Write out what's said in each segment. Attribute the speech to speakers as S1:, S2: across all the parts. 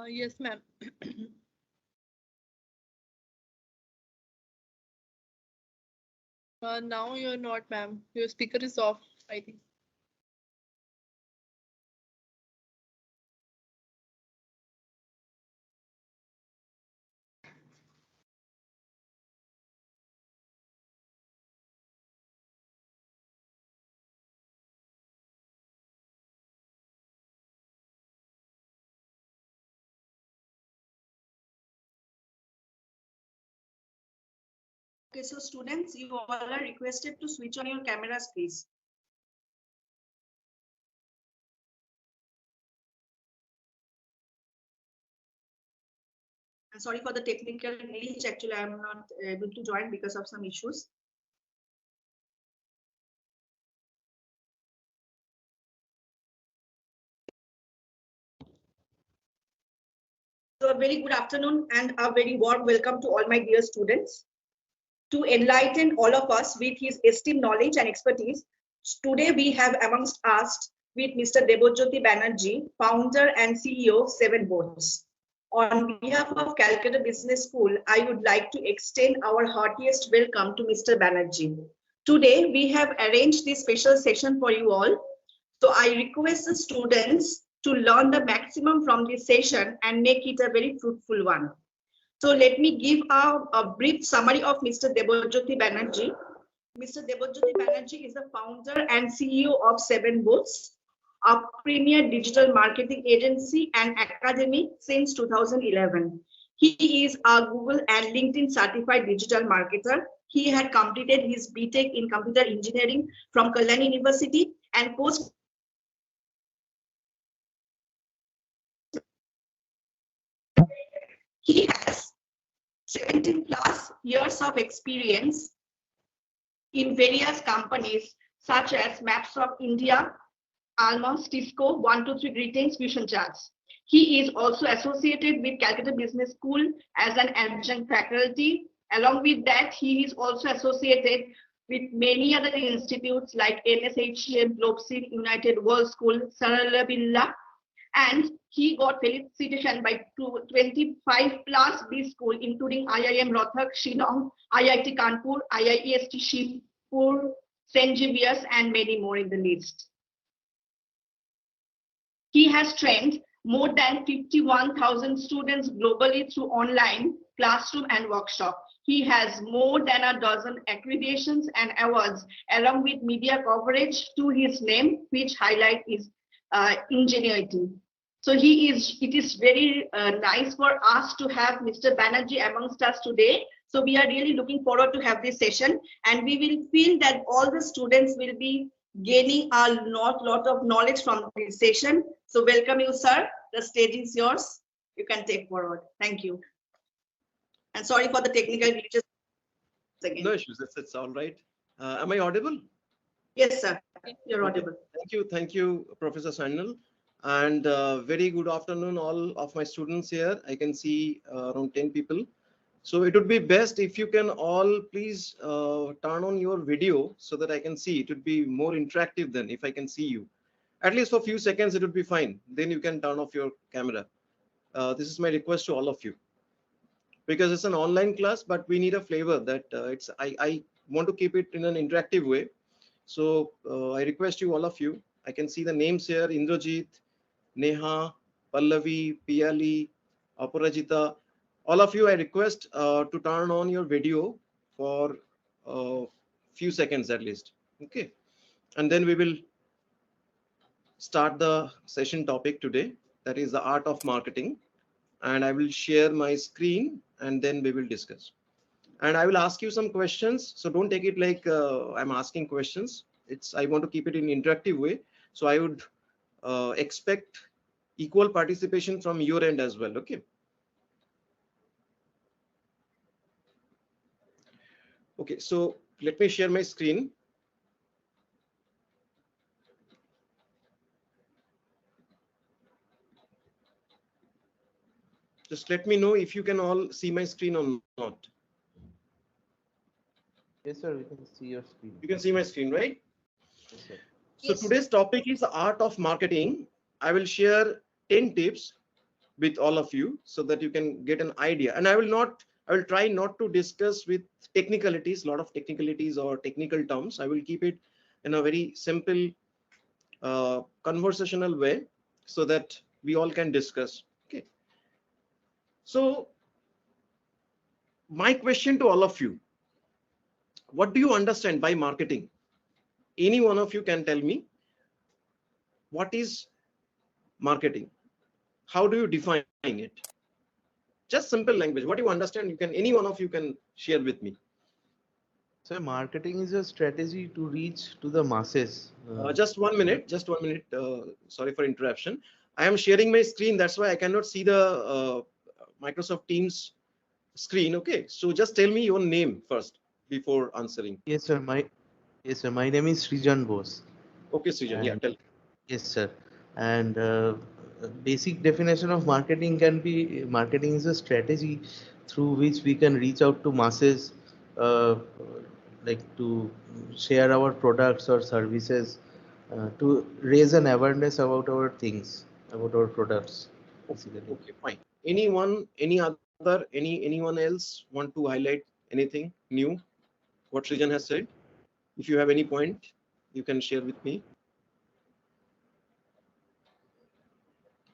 S1: Yes, ma'am. Now you're not, ma'am. Your speaker is off, I think.
S2: Okay, so students, you all are requested to switch on your cameras, please. I'm sorry for the technical glitch. Actually, I'm not able to join because of some issues. So a very good afternoon and a very warm welcome to all my dear students. To enlighten all of us with his esteemed knowledge and expertise, today we have amongst us with Mr. Debojyoti Banerjee, founder and CEO of Seven Boards. On behalf of Calcutta Business School, I would like to extend our heartiest welcome to Mr. Banerjee. Today, we have arranged this special session for you all. So I request the students to learn the maximum from this session and make it a very fruitful one. So let me give a brief summary of Mr. Debojyoti Banerjee. Mr. Debojyoti Banerjee is the founder and CEO of Seven Books, a premier digital marketing agency and academy since 2011. He is a Google and LinkedIn certified digital marketer. He had completed his BTech in computer engineering from Kalyani University and post he has 17 plus years of experience in various companies such as Maps of India, Almos, Tisco, 123 Greetings, Fusion Charts. He is also associated with Calcutta Business School as an adjunct faculty. Along with that, he is also associated with many other institutes like MSHM, Globseed, United World School, Saralabilla, and he got felicitation by 25 plus B school, including IIM Rohtak, Shillong, IIT Kanpur, IIEST Shibpur, St. Xavier's, and many more in the list. He has trained more than 51,000 students globally through online classroom and workshop. He has more than a dozen accreditations and awards, along with media coverage to his name, which highlight his ingenuity. So it is very nice for us to have Mr. Banerjee amongst us today. So we are really looking forward to have this session, and we will feel that all the students will be gaining a lot of knowledge from this session. So welcome you, sir. The stage is yours. You can take forward. Thank you. And sorry for the technical glitches again.
S3: No issues. That's all right. Am I audible?
S2: Yes, sir. You're audible.
S3: Thank you, Professor Sandal. And very good afternoon, all of my students here. I can see around 10 people. So it would be best if you can all please turn on your video so that I can see. It would be more interactive than if I can see you. At least for a few seconds, it would be fine. Then you can turn off your camera. This is my request to all of you. Because it's an online class, but we need a flavor that I want to keep it in an interactive way. So I request you, all of you, I can see the names here: Indrajit, Neha, Pallavi, Piyali, Aparajita. All of you, I request to turn on your video for a few seconds at least. Okay. And then we will start the session topic today. That is the art of marketing. And I will share my screen and then we will discuss. And I will ask you some questions. So don't take it like I'm asking questions. I want to keep it in interactive way. So I would expect equal participation from your end as well. Okay. Okay, so let me share my screen. Just let me know if you can all see my screen or not.
S4: Yes, sir, we can see your screen.
S3: You can see my screen, right?
S4: Yes, sir.
S3: So today's topic is the art of marketing. I will share 10 tips with all of you so that you can get an idea. And I will try not to discuss with technicalities, a lot of technicalities or technical terms. I will keep it in a very simple conversational way so that we all can discuss. Okay. So my question to all of you, what do you understand by marketing? Any one of you can tell me what is marketing? How do you define it? Just simple language. What do you understand? You can, any one of you can share with me.
S4: So marketing is a strategy to reach to the masses.
S3: Just 1 minute, just 1 minute. Sorry for interruption. I am sharing my screen. That's why I cannot see the Microsoft Teams screen. Okay. So just tell me your name first before answering.
S4: Yes, sir. My name is Srijan Bose.
S3: Okay, Srijan. Yeah,
S4: And
S3: tell.
S4: yes, sir. And basic definition of marketing can be marketing is a strategy through which we can reach out to masses, uh, like to share our products or services, to raise an awareness about our things, about our products,
S3: Okay,
S4: basically.
S3: okay, fine. Anyone, any other, anyone else want to highlight anything new? What Srijan has said? If you have any point, you can share with me.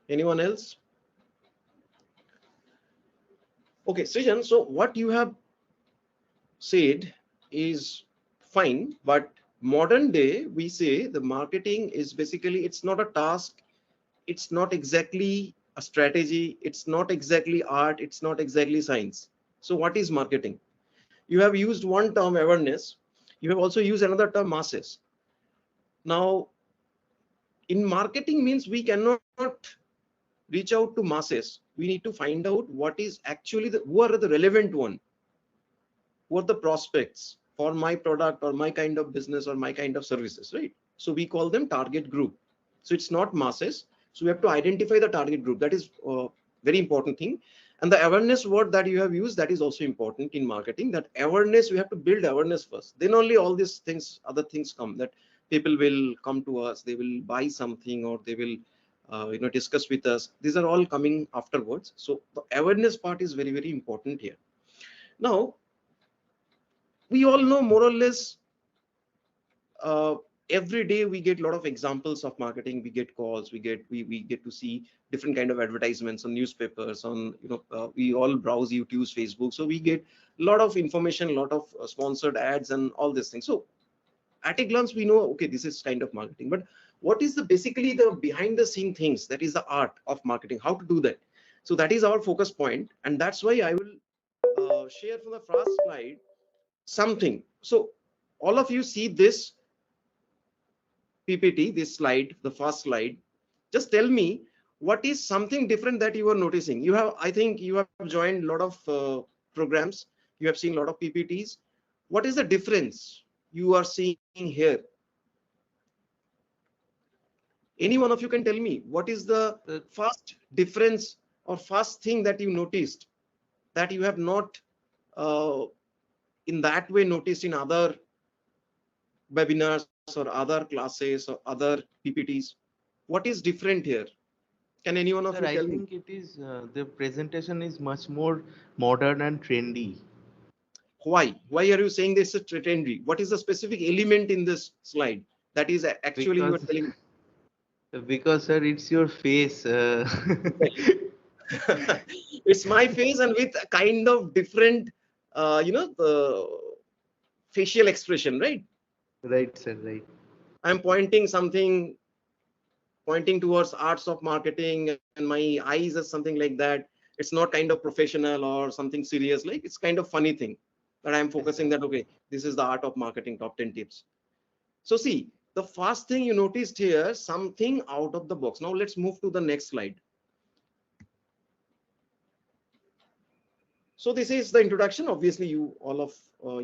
S3: Anyone else? Okay, Srijan, so what you have said is fine, but modern day we say the marketing is basically, it's not a task, it's not exactly a strategy, it's not exactly art, it's not exactly science. So what is marketing? You have used one term, awareness. You have also used another term, masses. Now in marketing means we cannot reach out to masses. We need to find out what is actually the, who are the relevant one, who are the prospects for my product or my kind of business or my kind of services, right? So we call them target group. So it's not masses. So we have to identify the target group. That is very important thing. And the awareness word that you have used, that is also important in marketing. That awareness, we have to build awareness first. Then only all these things, other things come. That people will come to us, they will buy something, or they will discuss with us. These are all coming afterwards. So the awareness part is very, very important here. Now we all know more or less, uh, every day we get a lot of examples of marketing. We get calls, we get to see different kind of advertisements on newspapers, on we all browse YouTube's, Facebook, so we get a lot of information, a lot of sponsored ads and all these things. So at a glance we know, okay, this is kind of marketing, but what is the basically the behind the scene things, that is the art of marketing, how to do that? So that is our focus point, and that's why I will share from the first slide something. So all of you see this PPT, this slide, the first slide. Just tell me what is something different that you are noticing. You have, I think you have joined a lot of programs. You have seen a lot of PPTs. What is the difference you are seeing here? Any one of you can tell me what is the first difference or first thing that you noticed that you have not uh, in that way noticed in other webinars or other classes or other PPTs? What is different here? Can any one of
S4: Sir,
S3: you
S4: I
S3: tell me?
S4: think it is the presentation is much more modern and trendy.
S3: Why? Why are you saying this is trendy? What is the specific element in this slide that is actually you are
S4: Because
S3: telling?
S4: because sir, it's your face.
S3: Exactly. It's my face and with a kind of different, the facial expression, right?
S4: Right, sir, right.
S3: I'm pointing something, pointing towards arts of marketing, and my eyes are something like that. It's not kind of professional or something serious, like it's kind of funny thing that I'm
S4: Yes,
S3: focusing
S4: sir.
S3: that, okay, this is the art of marketing, top 10 tips. So see, the first thing you noticed here, something out of the box. Now let's move to the next slide. So this is the introduction. Obviously, you all of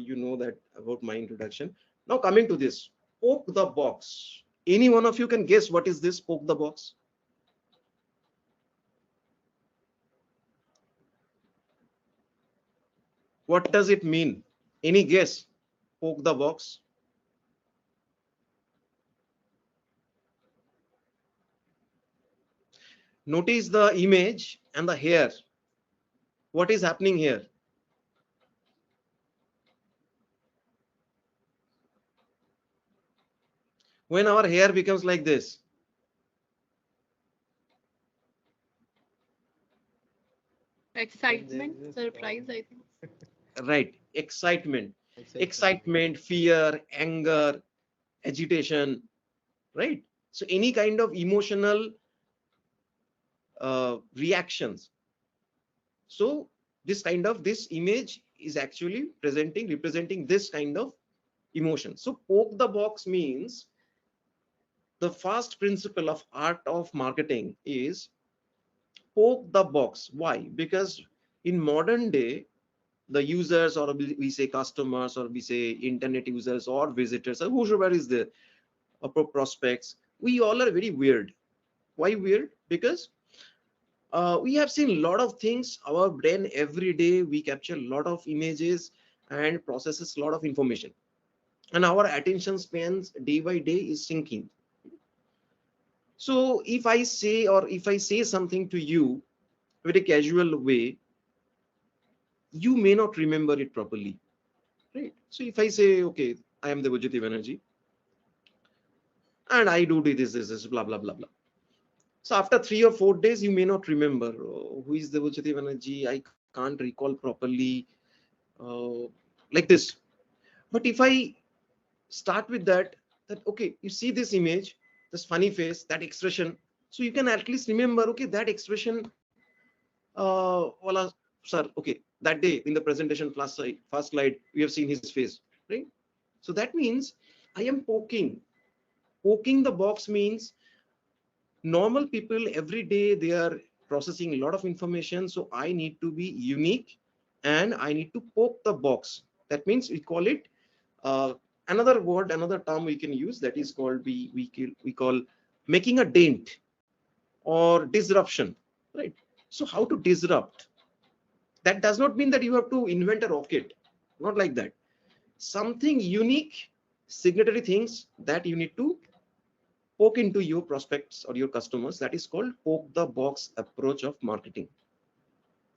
S3: you know that about my introduction. Now coming to this, poke the box. Any one of you can guess what is this poke the box? What does it mean? Any guess? Poke the box. Notice the image and the hair. What is happening here? When our hair becomes like this,
S1: Excitement, surprise, I think.
S3: right? Excitement,
S4: Excitement.
S3: fear, anger, agitation, right? So any kind of emotional reactions. So this image is actually representing this kind of emotion. So poke the box means the first principle of art of marketing is poke the box. Why? Because in modern day, the users, or we say customers, or we say internet users or visitors, or whoever is there, or prospects, we all are very weird. Why weird? Because we have seen a lot of things. Our brain every day, we capture a lot of images and processes a lot of information, and our attention spans day by day is sinking. So if I say something to you very casual way, you may not remember it properly, right? So if I say, okay, I am the Vegetative Energy and I do this, blah blah blah blah. So after 3 or 4 days, you may not remember, oh, who is the Vegetative Energy. I can't recall properly, uh, like this. But if I start with that okay, you see this image, this funny face, that expression, so you can at least remember, okay, that expression, voila, sir, okay, that day in the presentation first slide, we have seen his face, right? So that means I am poking the box means normal people every day they are processing a lot of information, so I need to be unique and I need to poke the box. That means we call it, uh, another word, another term we can use, that is called, we call making a dent or disruption, right? So how to disrupt? That does not mean that you have to invent a rocket, not like that. Something unique, signatory things that you need to poke into your prospects or your customers. That is called poke the box approach of marketing.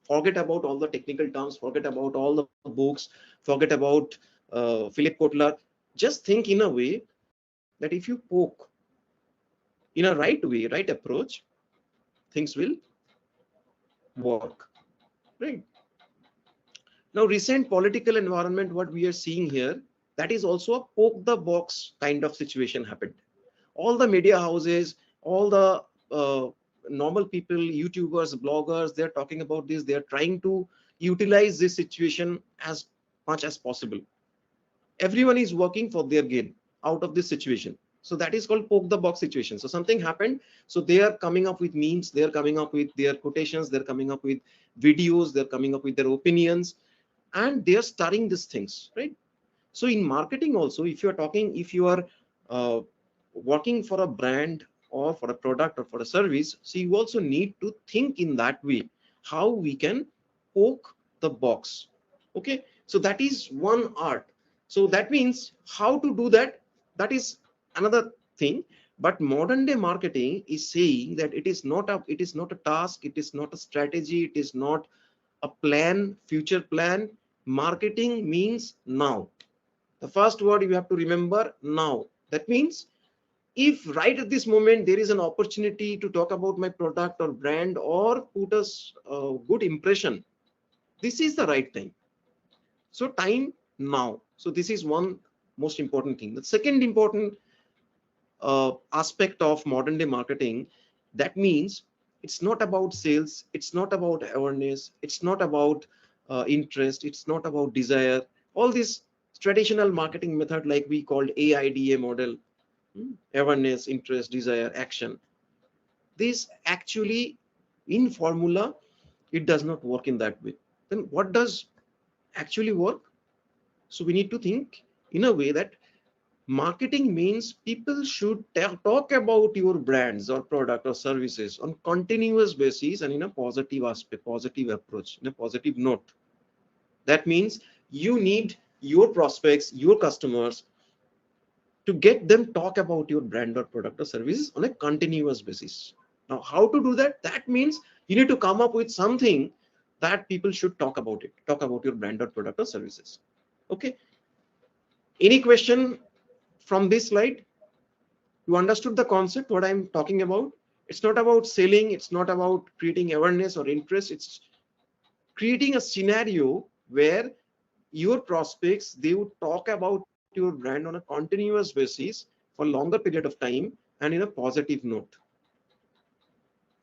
S3: Forget about all the technical terms, forget about all the books, forget about Philip Kotler. Just think in a way that if you poke in a right way, right approach, things will work, right? Now, recent political environment, what we are seeing here, that is also a poke the box kind of situation happened. All the media houses, all the normal people, YouTubers, bloggers, they're talking about this. They're trying to utilize this situation as much as possible. Everyone is working for their gain out of this situation. So that is called poke the box situation. So something happened, so they are coming up with memes, they're coming up with their quotations, they're coming up with videos, they're coming up with their opinions, and they're starting these things, right? So in marketing also, if you are talking, if you are uh, working for a brand or for a product or for a service, so you also need to think in that way, how we can poke the box. Okay, so that is one art. So that means how to do that, that is another thing. But modern day marketing is saying that it is not a task, it is not a strategy, it is not a plan, future plan. Marketing means now. The first word you have to remember, now. That means if right at this moment there is an opportunity to talk about my product or brand or put a good impression, this is the right time. So time now. So this is one most important thing. The second important aspect of modern day marketing, that means it's not about sales, it's not about awareness, it's not about interest, it's not about desire. All this traditional marketing method, like we called AIDA model, awareness, interest, desire, action, this actually in formula, it does not work in that way. Then what does actually work? So we need to think in a way that marketing means people should talk about your brands or product or services on continuous basis and in a positive aspect, positive approach, in a positive note. That means you need your prospects, your customers, to get them talk about your brand or product or services on a continuous basis. Now, how to do that? That means you need to come up with something that people should talk about it, talk about your brand or product or services. Okay. Any question from this slide? You understood the concept, what I'm talking about? It's not about selling. It's not about creating awareness or interest. It's creating a scenario where your prospects, they would talk about your brand on a continuous basis for longer period of time and in a positive note.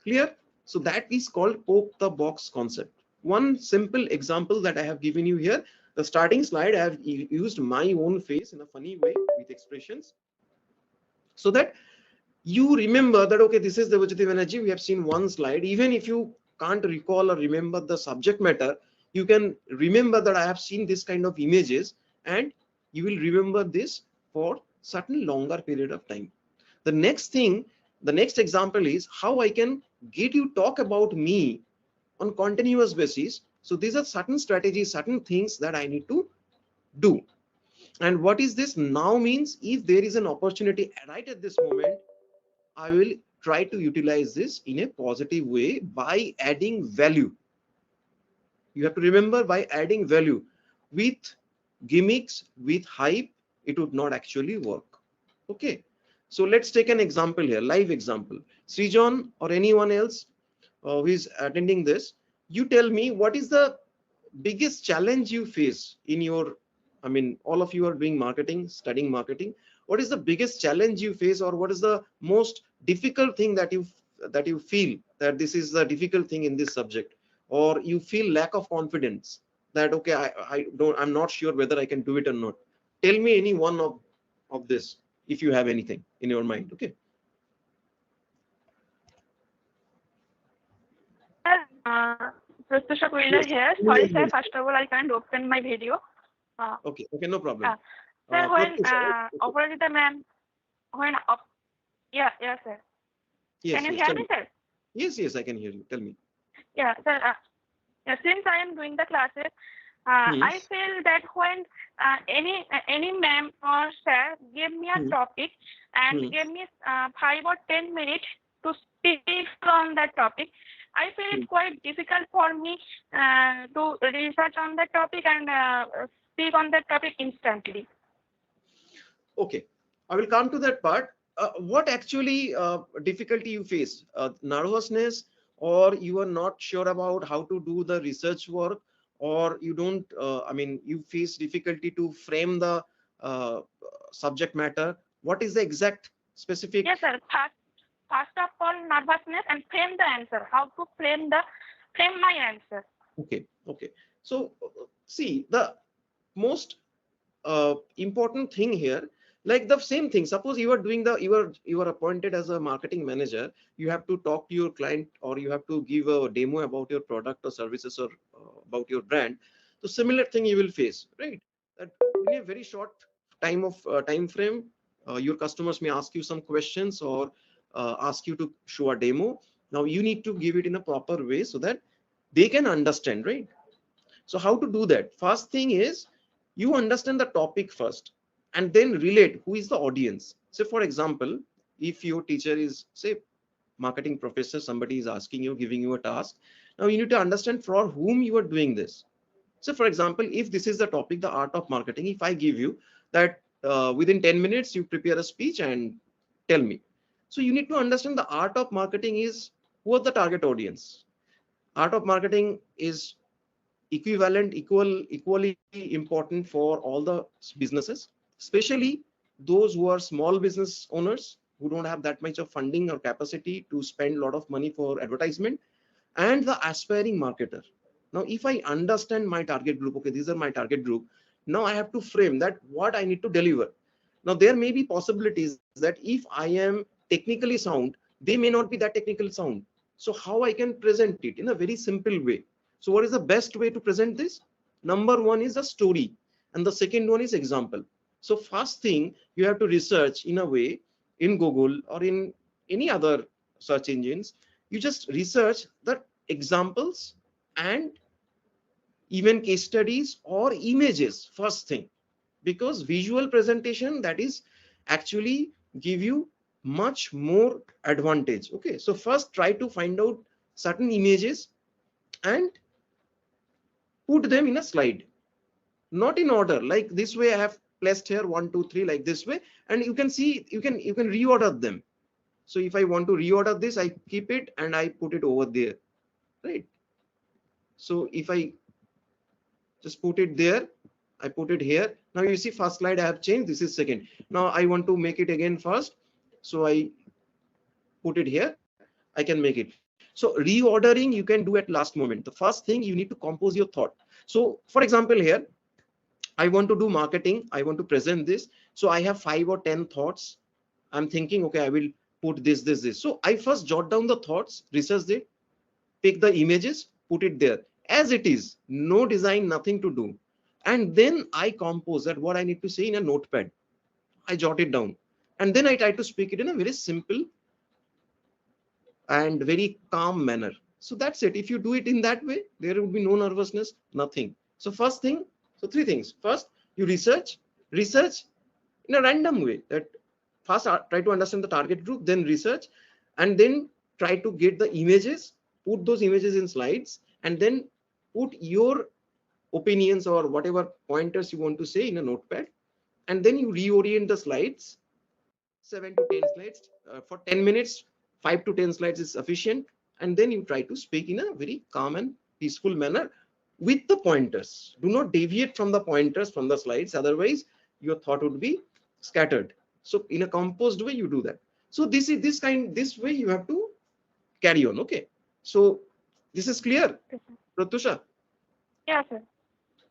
S3: Clear? So that is called poke the box concept. One simple example that I have given you here, the starting slide, I have used my own face in a funny way with expressions, so that you remember that, okay, this is the vegetative energy. We have seen one slide. Even if you can't recall or remember the subject matter, you can remember that I have seen this kind of images, and you will remember this for certain longer period of time. The next thing, the next example is how I can get you talk about me on continuous basis. So these are certain strategies, certain things that I need to do. And what is this now means? If there is an opportunity right at this moment, I will try to utilize this in a positive way by adding value. You have to remember, by adding value. With gimmicks, with hype, it would not actually work. Okay. So let's take an example here, live example. Srijan or anyone else who is attending this, you tell me what is the biggest challenge you face in your, I mean, all of you are doing marketing, studying marketing. What is the biggest challenge you face, or what is the most difficult thing that you feel that this is the difficult thing in this subject, or you feel lack of confidence that, okay, I'm not sure whether I can do it or not. Tell me any one of this if you have anything in your mind. Okay.
S5: Pratyusha Koilar
S3: Yes.
S5: here. Sorry, sir. First of all, I can't open my video.
S3: Okay, no problem.
S5: Sir, when
S3: Pratyusha, okay.
S5: Aparajita ma'am, yeah, sir.
S3: Yes,
S5: Can you
S3: yes,
S5: hear
S3: tell
S5: me,
S3: me.
S5: sir?
S3: Yes, I can hear you. Tell me.
S5: Yeah, sir. Yeah, since I am doing the classes,
S3: Hmm.
S5: I feel that when any ma'am or sir give me a
S3: Hmm.
S5: topic and
S3: Hmm.
S5: give me 5 or 10 minutes to speak on that topic, I feel it's quite difficult for me to research on that topic and speak on that topic instantly.
S3: Okay, I will come to that part. What actually difficulty you face? Nervousness, or you are not sure about how to do the research work, or you don't, I mean, you face difficulty to frame the uh, subject matter. What is the exact specific?
S5: Yes, sir. First of all, nervousness and frame the answer. How to frame my answer.
S3: Okay. So see, the most important thing here, like the same thing, suppose you are doing the, you are appointed as a marketing manager, you have to talk to your client, or you have to give a demo about your product or services, or about your brand. So similar thing you will face, right? That in a very short time frame, your customers may ask you some questions, or ask you to show a demo. Now you need to give it in a proper way so that they can understand, right? So how to do that? First thing is, you understand the topic first, and then relate who is the audience. So for example, if your teacher is, say, marketing professor, somebody is asking you, giving you a task. Now you need to understand for whom you are doing this. So for example, if this is the topic, the art of marketing, if I give you that within 10 minutes you prepare a speech and tell me. So you need to understand the art of marketing is, who are the target audience. Art of marketing is equally important for all the businesses, especially those who are small business owners who don't have that much of funding or capacity to spend a lot of money for advertisement, and the aspiring marketer. Now if I understand my target group, okay, these are my target group, now I have to frame that what I need to deliver. Now there may be possibilities that if I am technically sound, they may not be that technical sound. So how I can present it in a very simple way? So what is the best way to present this? Number one is a story, and the second one is example. So first thing, you have to research in a way, in Google or in any other search engines. You just research the examples and even case studies or images first thing, because visual presentation, that is actually give you much more advantage. Okay, so first try to find out certain images and put them in a slide, not in order like this way. I have placed here 1 2 3 like this way, and you can see you can reorder them. So if I want to reorder this, I keep it and I put it over there, right? So if I just put it there, I put it here. Now you see first slide I have changed, this is second. Now I want to make it again first, so I put it here, I can make it. So reordering you can do at last moment. The first thing you need to compose your thought. So for example here, I want to do marketing, I want to present this, so I have 5 or 10 thoughts. I'm thinking, okay, I will put this. So I first jot down the thoughts, research it, pick the images, put it there as it is, no design, nothing to do. And then I compose that what I need to say in a notepad. I jot it down. And then I try to speak it in a very simple and very calm manner. So that's it. If you do it in that way, there will be no nervousness, nothing. So first thing, so 3 things. First, you research in a random way. That first try to understand the target group, then research, and then try to get the images, put those images in slides, and then put your opinions or whatever pointers you want to say in a notepad, and then you reorient the slides, 7 to 10 slides for 10 minutes, 5 to 10 slides is sufficient, and then you try to speak in a very calm and peaceful manner with the pointers. Do not deviate from the pointers from the slides, otherwise your thought would be scattered. So in a composed way you do that. So this way you have to carry on. Okay, so this is clear, Pratusha?
S5: Yeah, sir.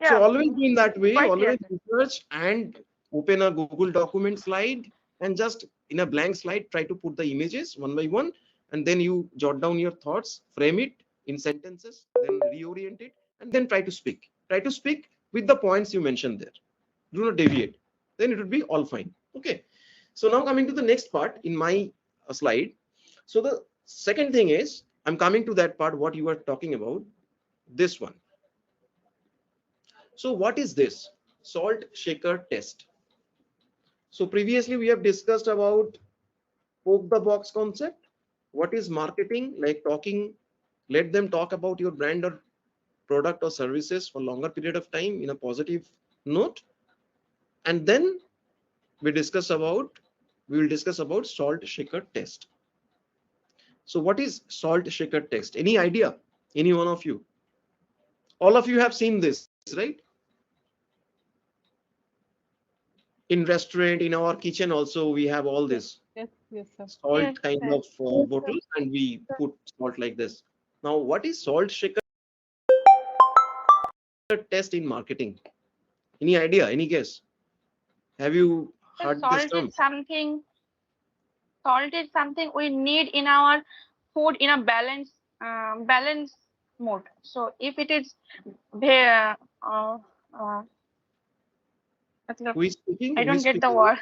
S3: So
S5: Yeah,
S3: always do in that way,
S5: quite
S3: always
S5: clear, sir.
S3: research and open a Google document slide, and just in a blank slide try to put the images one by one, and then you jot down your thoughts, frame it in sentences, then reorient it, and then try to speak. Try to speak with the points you mentioned there. Do not deviate. Then it would be all fine. Okay. So now coming to the next part in my slide. So the second thing is, I'm coming to that part what you were talking about, this one. So what is this salt shaker test? So previously we have discussed about poke the box concept. What is marketing? Like talking, let them talk about your brand or product or services for longer period of time in a positive note. And then we will discuss about salt shaker test. So what is salt shaker test? Any idea? Any one of you? All of you have seen this, right? In restaurant, in our kitchen also we have all this
S1: Yes, yes, sir.
S3: salt
S5: Yes,
S3: kind
S5: sir.
S3: of bottles, and we put salt like this. Now what is salt shaker test in marketing? Any idea? Any guess? Have you
S5: So
S3: heard this term?
S5: salt is something we need in our food in a balance mode. So if it is there,
S3: Who is speaking?
S5: I
S3: Who
S5: don't
S3: is
S5: get the
S3: speaking?
S5: word.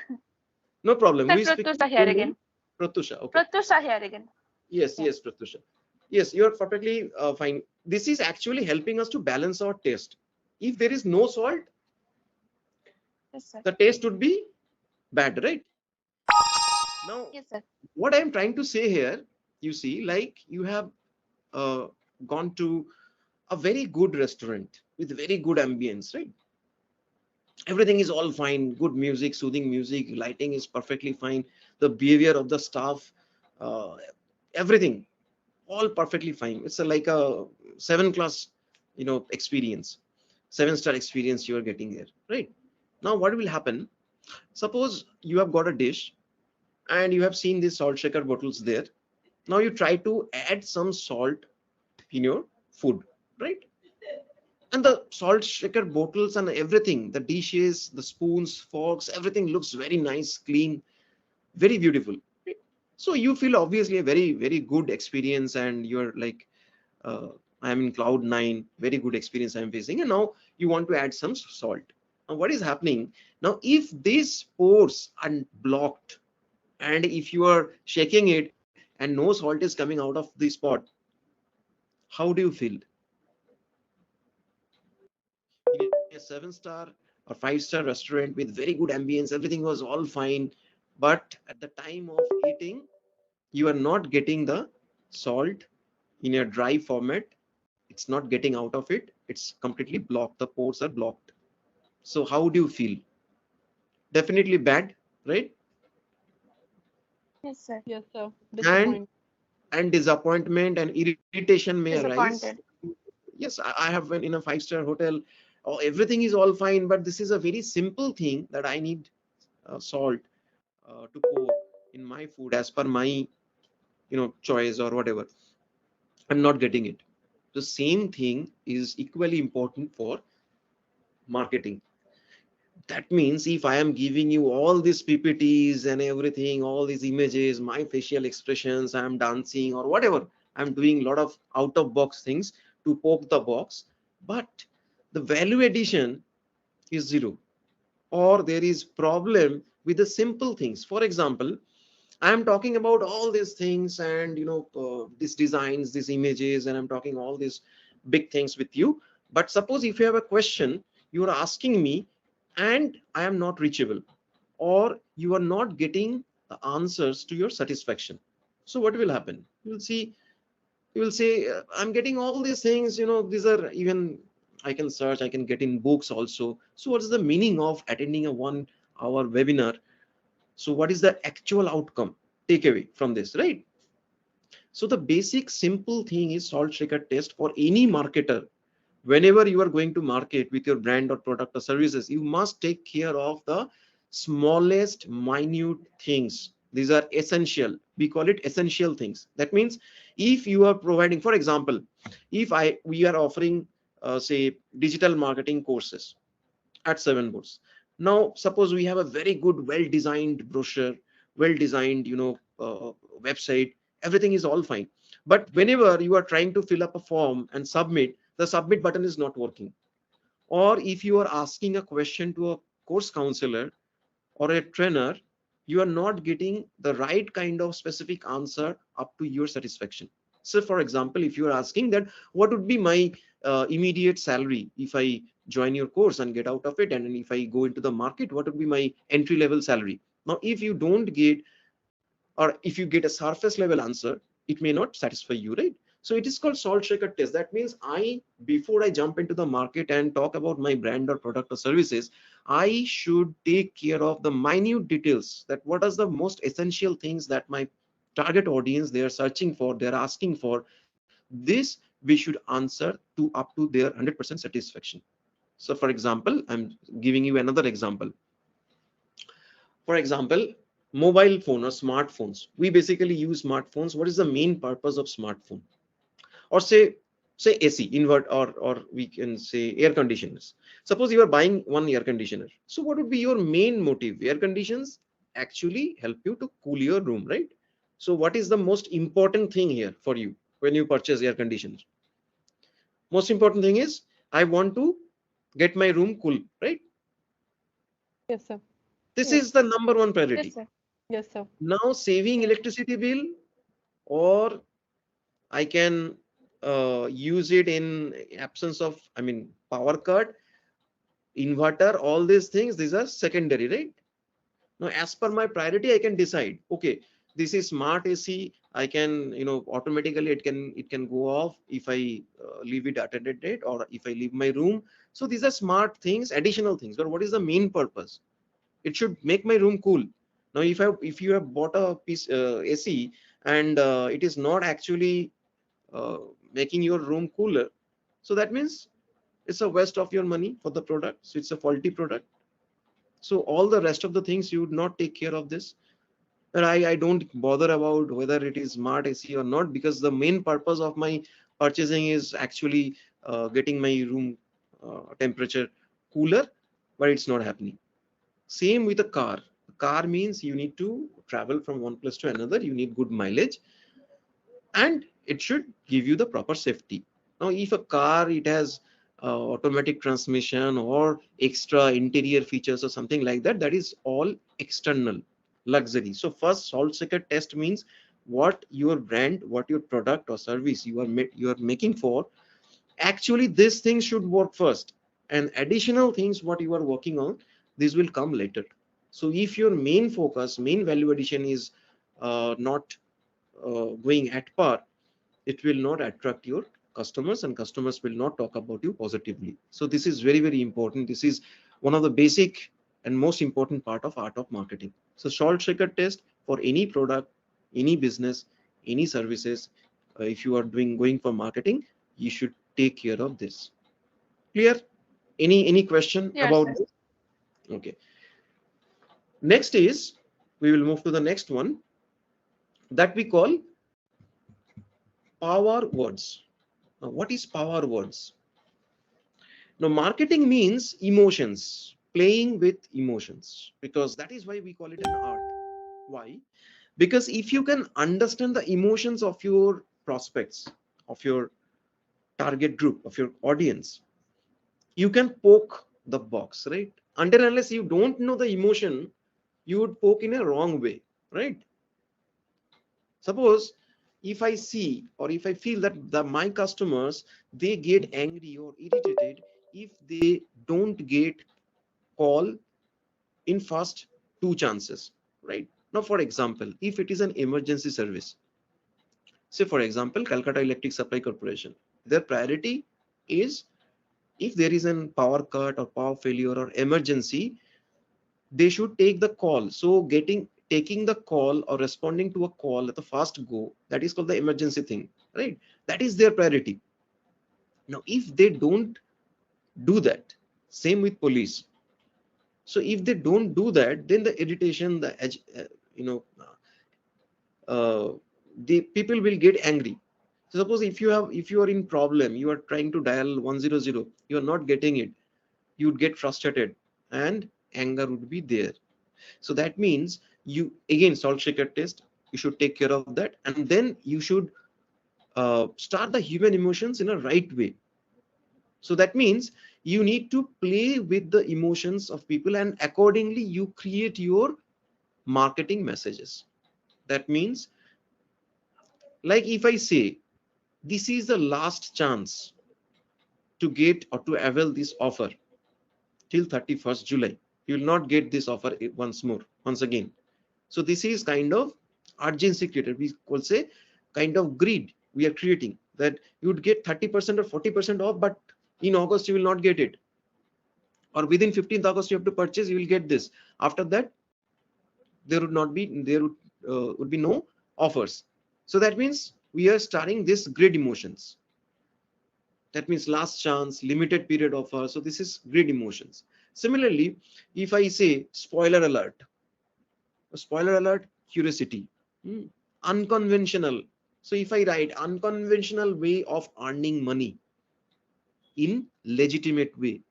S3: No problem.
S5: Sir,
S3: Who is speaking?
S5: Pratyusha here
S3: Full
S5: again.
S3: name? Pratusha. Okay.
S5: Pratyusha here again.
S3: Yes,
S5: Yeah.
S3: yes, Pratusha. Yes, you are perfectly fine. This is actually helping us to balance our taste. If there is no salt,
S5: Yes, sir.
S3: the taste would be bad, right? Now,
S5: Yes, sir.
S3: what I'm trying to say here, you see, like you have gone to a very good restaurant with very good ambience, right? Everything is all fine, good music, soothing music, lighting is perfectly fine, the behavior of the staff, uh, everything all perfectly fine. It's like a 7 class experience, 7-star experience you are getting there, right? Now what will happen, suppose you have got a dish and you have seen these salt shaker bottles there. Now you try to add some salt in your food, right? And the salt shaker bottles and everything, the dishes, the spoons, forks, everything looks very nice, clean, very beautiful, right? So you feel obviously a very, very good experience, and you're like, uh, I'm in cloud 9, very good experience I'm facing, and now you want to add some salt. Now what is happening now, if these pores are blocked, and if you are shaking it and no salt is coming out of this pot, how do you feel? In a 7-star or 5-star restaurant with very good ambience, everything was all fine, but at the time of eating, you are not getting the salt in a dry format. It's not getting out of it. It's completely blocked. The pores are blocked. So how do you feel? Definitely bad, right?
S5: Yes, sir.
S1: Yes, sir.
S3: And
S1: Disappoint.
S3: disappointment and irritation may arise.
S5: Disappointed.
S3: Yes, I have been in a five-star hotel. Oh, everything is all fine, but this is a very simple thing that I need salt to pour in my food as per my choice or whatever. I'm not getting it. The same thing is equally important for marketing. That means if I am giving you all these PPTs and everything, all these images, my facial expressions, I'm dancing or whatever, I'm doing a lot of out of box things to poke the box, but the value addition is zero, or there is problem with the simple things. For example, I'm talking about all these things and these designs, these images, and I'm talking all these big things with you. But suppose if you have a question, you are asking me, and I am not reachable, or you are not getting the answers to your satisfaction. So what will happen? You will say, I'm getting all these things. These are even I can search, I can get in books also. So what is the meaning of attending a 1 hour webinar? So what is the actual outcome takeaway from this, right? So the basic simple thing is salt shaker test for any marketer. Whenever you are going to market with your brand or product or services, you must take care of the smallest minute things. These are essential. We call it essential things. That means if you are providing, for example, if we are offering say digital marketing courses at 7 books. Now, suppose we have a very good, well-designed brochure, well-designed, website. Everything is all fine. But whenever you are trying to fill up a form and submit, the submit button is not working. Or if you are asking a question to a course counselor or a trainer, you are not getting the right kind of specific answer up to your satisfaction. So for example, if you are asking that what would be my immediate salary if I join your course and get out of it, and if I go into the market, what would be my entry level salary? Now if you don't get, or if you get a surface level answer, it may not satisfy you, right? So it is called salt shaker test. That means before I jump into the market and talk about my brand or product or services, I should take care of the minute details, that what are the most essential things that my target audience they are searching for, they're asking for. This we should answer to up to their 100% satisfaction. So for example, I'm giving you another example. For example, mobile phone or smartphones. We basically use smartphones. What is the main purpose of smartphone? Or say AC, invert, or we can say air conditioners. Suppose you are buying one air conditioner. So what would be your main motive? Air conditions actually help you to cool your room, right? So what is the most important thing here for you when you purchase air conditioners? Most important thing is I want to get my room cool, right?
S1: Yes, sir.
S3: This
S1: Yes.
S3: is the number one
S5: Yes,
S3: priority.
S5: sir.
S1: Yes, sir.
S3: Now saving electricity bill, or I can use it in absence of, I mean, power cut, inverter, all these things, these are secondary, right? Now, as per my priority, I can decide, okay, this is smart AC. I can, automatically it can go off if I leave it at a date, or if I leave my room. So these are smart things, additional things. But what is the main purpose? It should make my room cool. Now if you have bought a piece AC, and it is not actually uh, making your room cooler, so that means it's a waste of your money for the product. So it's a faulty product. So all the rest of the things you would not take care of this. And I don't bother about whether it is smart AC or not, because the main purpose of my purchasing is actually getting my room temperature cooler, but it's not happening. Same with a car. A car means you need to travel from one place to another. You need good mileage, and it should give you the proper safety. Now, if a car it has automatic transmission or extra interior features or something like that, that is all external luxury. So first, salt shaker test means what your brand, what your product or service you are making for. Actually, these things should work first, and additional things what you are working on, this will come later. So if your main focus, main value addition is not going at par, it will not attract your customers, and customers will not talk about you positively. So this is very, very important. This is one of the basic and most important part of art of marketing. So salt shaker test for any product, any business, any services, if you are going for marketing, you should take care of this. Clear? Any question
S1: Yes,
S3: about
S1: sir.
S3: this? Okay. Next is, we will move to the next one that we call power words. Now, what is power words? Now, marketing means emotions, playing with emotions, because that is why we call it an art. Why? Because if you can understand the emotions of your prospects, of your target group, of your audience, you can poke the box, right? Until unless you don't know the emotion, you would poke in a wrong way, right? Suppose if I see or if I feel that my customers, they get angry or irritated if they don't get call in first two chances, right? Now, for example, if it is an emergency service, say for example, Calcutta Electric Supply Corporation, their priority is if there is an power cut or power failure or emergency, they should take the call. So taking the call or responding to a call at the fast go, that is called the emergency thing, right? That is their priority. Now, if they don't do that, same with police. So if they don't do that, then the irritation, the you know, the people will get angry. So suppose if you are in problem, you are trying to dial 100, you are not getting it, you would get frustrated and anger would be there. So that means you again salt shaker test, you should take care of that, and then you should start the human emotions in a right way. So that means you need to play with the emotions of people, and accordingly you create your marketing messages. That means, like if I say this is the last chance to get or to avail this offer till 31st July, you will not get this offer once again. So this is kind of urgency created. We could say kind of greed we are creating, that you would get 30% or 40% off, but in August you will not get it, or within 15th August you have to purchase, you will get this. After that, there would be no offers. So that means we are starting this greed emotions. That means last chance, limited period offer. So this is greed emotions. Similarly, if I say spoiler alert, curiosity, unconventional. So if I write unconventional way of earning money in legitimate way,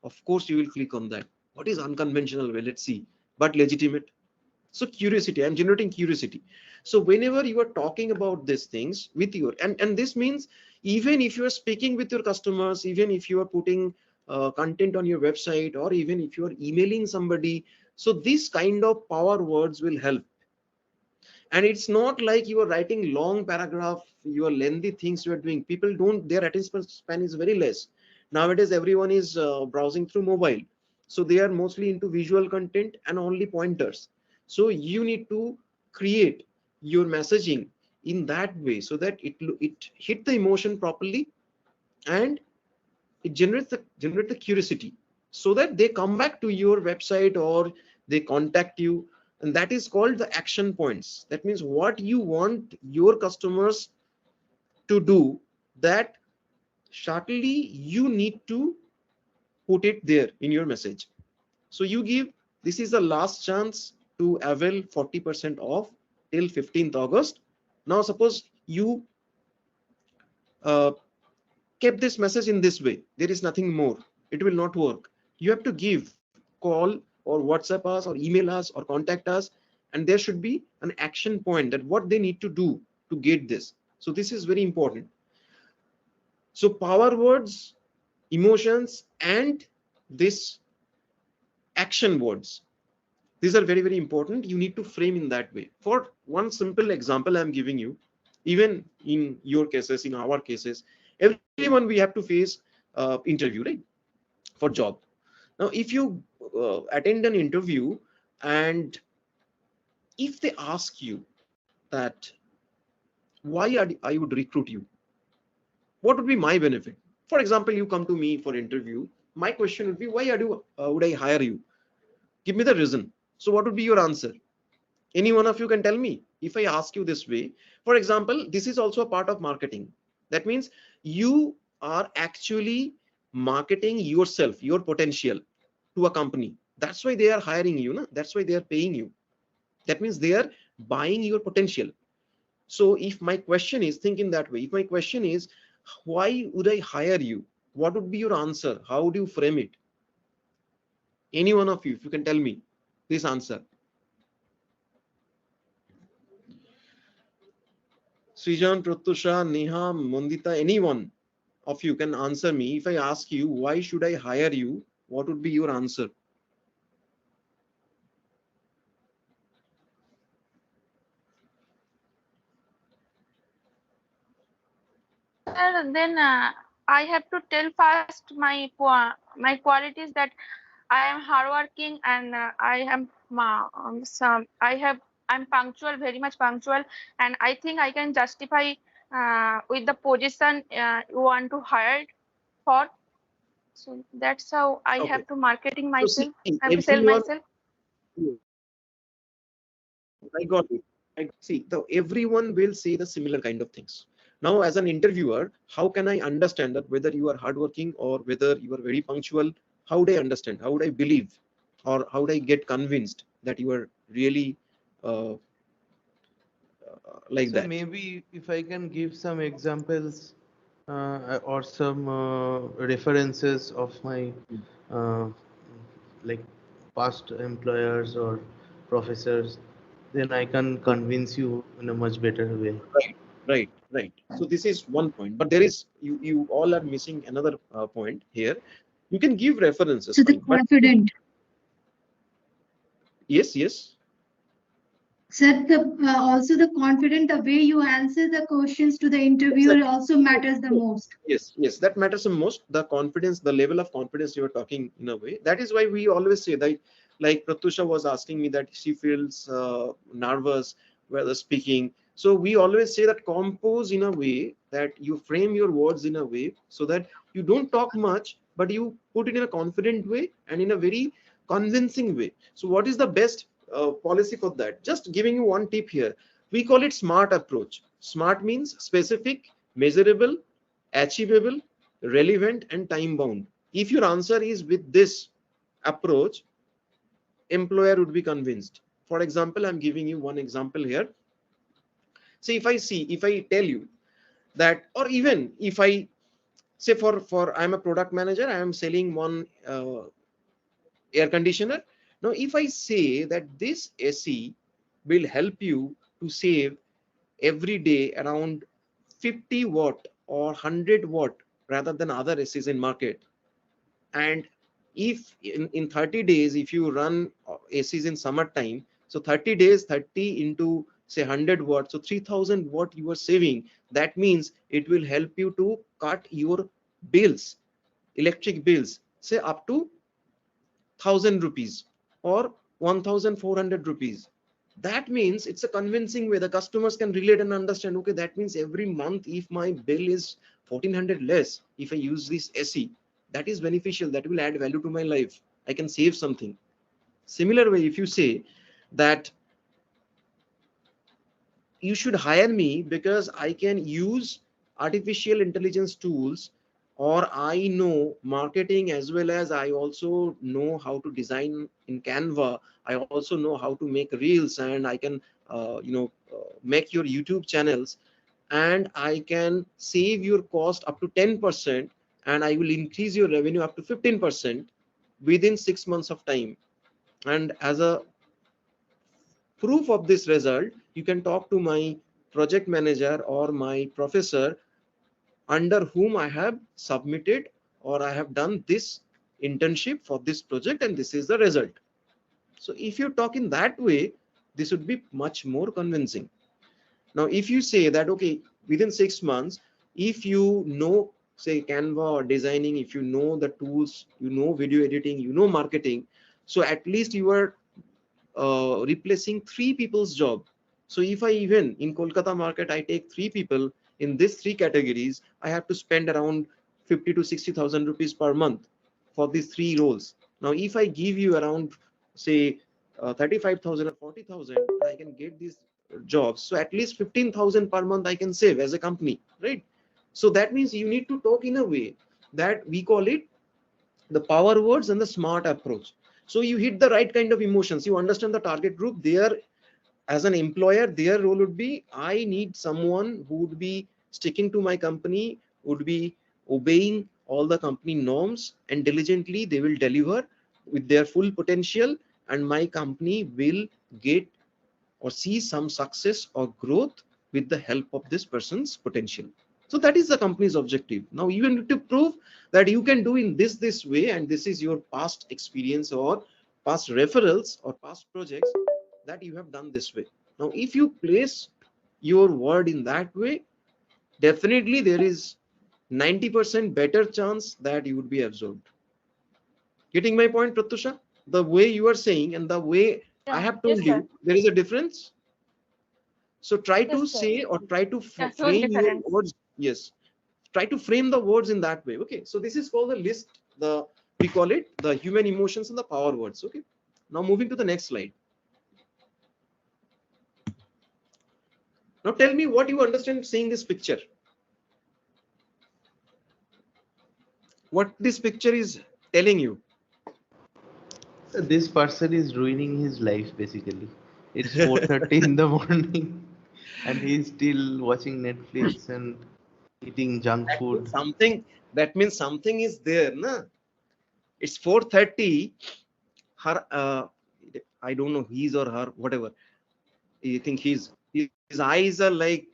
S3: of course you will click on that. What is unconventional way? Let's see, but legitimate. So curiosity, I'm generating curiosity. So whenever you are talking about these things with your, and this means even if you are speaking with your customers, even if you are putting content on your website, or even if you are emailing somebody, so this kind of power words will help. And it's not like you are writing long paragraph, your lengthy things you are doing. People don't, their attention span is very less. Nowadays everyone is browsing through mobile, so they are mostly into visual content and only pointers. So you need to create your messaging in that way so that it hit the emotion properly, and it generate the curiosity, so that they come back to your website or they contact you. And that is called the action points. That means what you want your customers to do, that shortly you need to put it there in your message. So you give, this is the last chance to avail 40% off till 15th August. Now suppose you uh, kept this message in this way, there is nothing more, it will not work. You have to give call or WhatsApp us or email us or contact us, and there should be an action point that what they need to do to get this. So this is very important. So power words, emotions, and this action words, these are very, very important. You need to frame in that way. For one simple example I'm giving you, even in your cases, in our cases, everyone we have to face interview, right, for job. Now if you attend an interview And if they ask you that why I would recruit you, what would be my benefit? For example, you come to me for interview. My question would be, why would I hire you? Give me the reason. So what would be your answer? Any one of you can tell me. If I ask you this way, for example, this is also a part of marketing. That means you are actually marketing yourself, your potential to a company. That's why they are hiring you. No? That's why they are paying you. That means they are buying your potential. So if my question is, think in that way, if my question is, why would I hire you? What would be your answer? How do you frame it? Any one of you, if you can tell me this answer. Srijan, Pratusha, Neha, Mondita, anyone of you can answer me. If I ask you, why should I hire you? What would be your answer?
S5: Sir, then I have to tell first my qualities that I am hardworking and I'm punctual, very much punctual, and I think I can justify with the position you want to hire for. So that's how I
S3: Okay.
S5: have to marketing
S3: So see,
S5: myself. I have to sell
S3: everyone,
S5: myself.
S3: I got it. I see. Everyone will say the similar kind of things. Now, as an interviewer, how can I understand that whether you are hardworking or whether you are very punctual? How would I understand? How would I believe, or how would I get convinced that you are really uh, like
S4: So
S3: that?
S4: maybe if I can give some examples or some references of my uh, like past employers or professors, then I can convince you in a much better way.
S3: Right, right. So this is one point, but there is you all are missing another point here. You can give references,
S6: So the
S3: fine, but
S6: confident.
S3: yes,
S6: Sir, also the confident, the way you answer the questions to the interviewer
S3: exactly.
S6: also matters the most.
S3: Yes, that matters the most. The confidence, the level of confidence you are talking in a way. That is why we always say that, like Pratusha was asking me that she feels nervous while speaking. So we always say that compose in a way that you frame your words in a way so that you don't talk much, but you put it in a confident way and in a very convincing way. So what is the best policy for that? Just giving you one tip here. We call it SMART approach. SMART means specific, measurable, achievable, relevant, and time bound. If your answer is with this approach, employer would be convinced. For example, I'm giving you one example here. See, if I tell you that, or even if I say for I'm a product manager, I am selling one air conditioner. Now, if I say that this AC will help you to save every day around 50 watt or 100 watt rather than other ACs in market, and if in 30 days if you run ACs in summertime, so 30 days 30 into say 100 watts, so 3000 watt you are saving. That means it will help you to cut your bills, electric bills, say up to 1000 rupees or 1400 rupees. That means it's a convincing way the customers can relate and understand, okay, that means every month if my bill is 1400 less, if I use this AC, that is beneficial, that will add value to my life, I can save something. Similar way, if you say that you should hire me because I can use artificial intelligence tools, or I know marketing as well as I also know how to design in Canva. I also know how to make reels, and I can make your YouTube channels, and I can save your cost up to 10%, and I will increase your revenue up to 15% within 6 months of time. And as a proof of this result, you can talk to my project manager or my professor under whom I have submitted or I have done this internship for this project, and this is the result. So if you talk in that way, this would be much more convincing. Now, if you say that, okay, within 6 months, if you know, say Canva or designing, if you know the tools, you know video editing, you know marketing, so at least you are replacing 3 people's job. So if I even in Kolkata market, I take 3 people in these 3 categories, I have to spend around 50 to 60,000 rupees per month for these 3 roles. Now, if I give you around, say, 35,000 or 40,000, I can get these jobs. So at least 15,000 per month I can save as a company, right? So that means you need to talk in a way that we call it the power words and the smart approach. So you hit the right kind of emotions. You understand the target group. Their as an employer, their role would be, I need someone who would be sticking to my company, would be obeying all the company norms, and diligently they will deliver with their full potential, and my company will get or see some success or growth with the help of this person's potential. So that is the company's objective. Now you need to prove that you can do in this way, and this is your past experience or past referrals or past projects that you have done this way. Now if you place your word in that way, definitely there is 90% better chance that you would be absorbed. Getting my point, Pratusha? The way you are saying and the way I have
S5: Yes,
S3: told
S5: sir.
S3: you, there is a difference. So try
S5: Yes,
S3: to
S5: sir.
S3: say or try to
S5: Yeah, huge
S3: frame your
S5: difference.
S3: words. Yes, try to frame the words in that way. Okay, so this is called the list. We call it the human emotions and the power words. Okay, now moving to the next slide. Now tell me what you understand seeing this picture. What this picture is telling you.
S4: This person is ruining his life basically. It's 4:30 in the morning and he's still watching Netflix and eating junk
S3: That means
S4: food.
S3: something. That means something is there, na? It's 4:30. Her, I don't know, his or her, whatever. I think his eyes are like,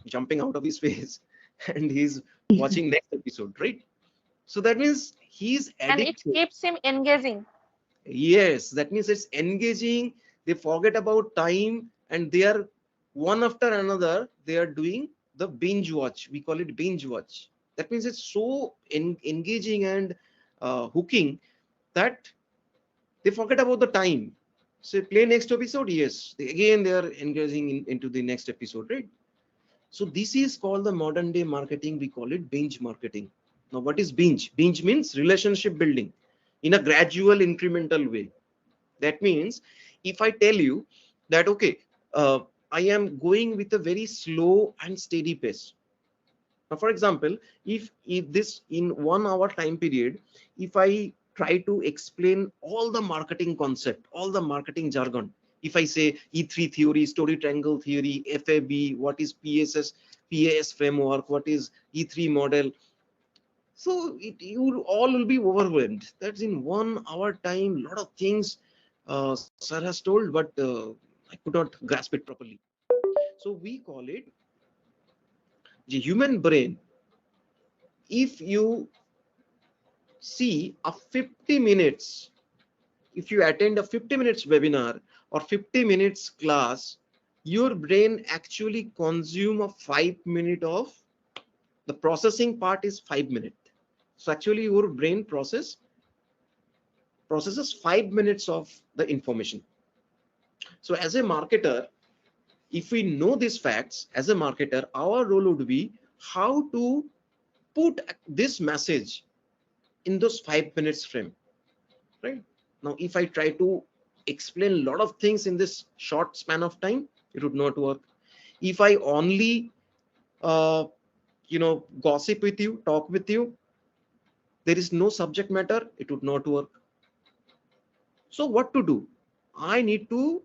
S3: jumping out of his face, and he's watching next episode, right? So that means he's
S5: And it
S3: addicted.
S5: keeps him engaging.
S3: Yes, that means it's engaging. They forget about time, and they are one after another. They are doing the binge watch. We call it binge watch. That means it's so engaging and hooking that they forget about the time. So play next episode. Yes, again they are engaging into the next episode, right? So this is called the modern day marketing. We call it binge marketing. Now, what is binge? Binge means relationship building in a gradual, incremental way. That means if I tell you that, okay, I am going with a very slow and steady pace. Now, for example, if this in 1 hour time period, if I try to explain all the marketing concept, all the marketing jargon, if I say E3 theory, story triangle theory, FAB, what is PAS framework, what is E3 model, so you all will be overwhelmed. That's in 1 hour time, lot of things sir has told, but I could not grasp it properly. So we call it the human brain. If you see a 50 minutes, if you attend a 50 minutes webinar or 50 minutes class, your brain actually consume a 5 minute of the processing part is 5 minutes. So actually your brain processes 5 minutes of the information. So as a marketer, if we know these facts, as a marketer, our role would be how to put this message in those 5 minutes frame, right? Now, if I try to explain a lot of things in this short span of time, it would not work. If I only, gossip with you, talk with you, there is no subject matter, it would not work. So what to do? I need to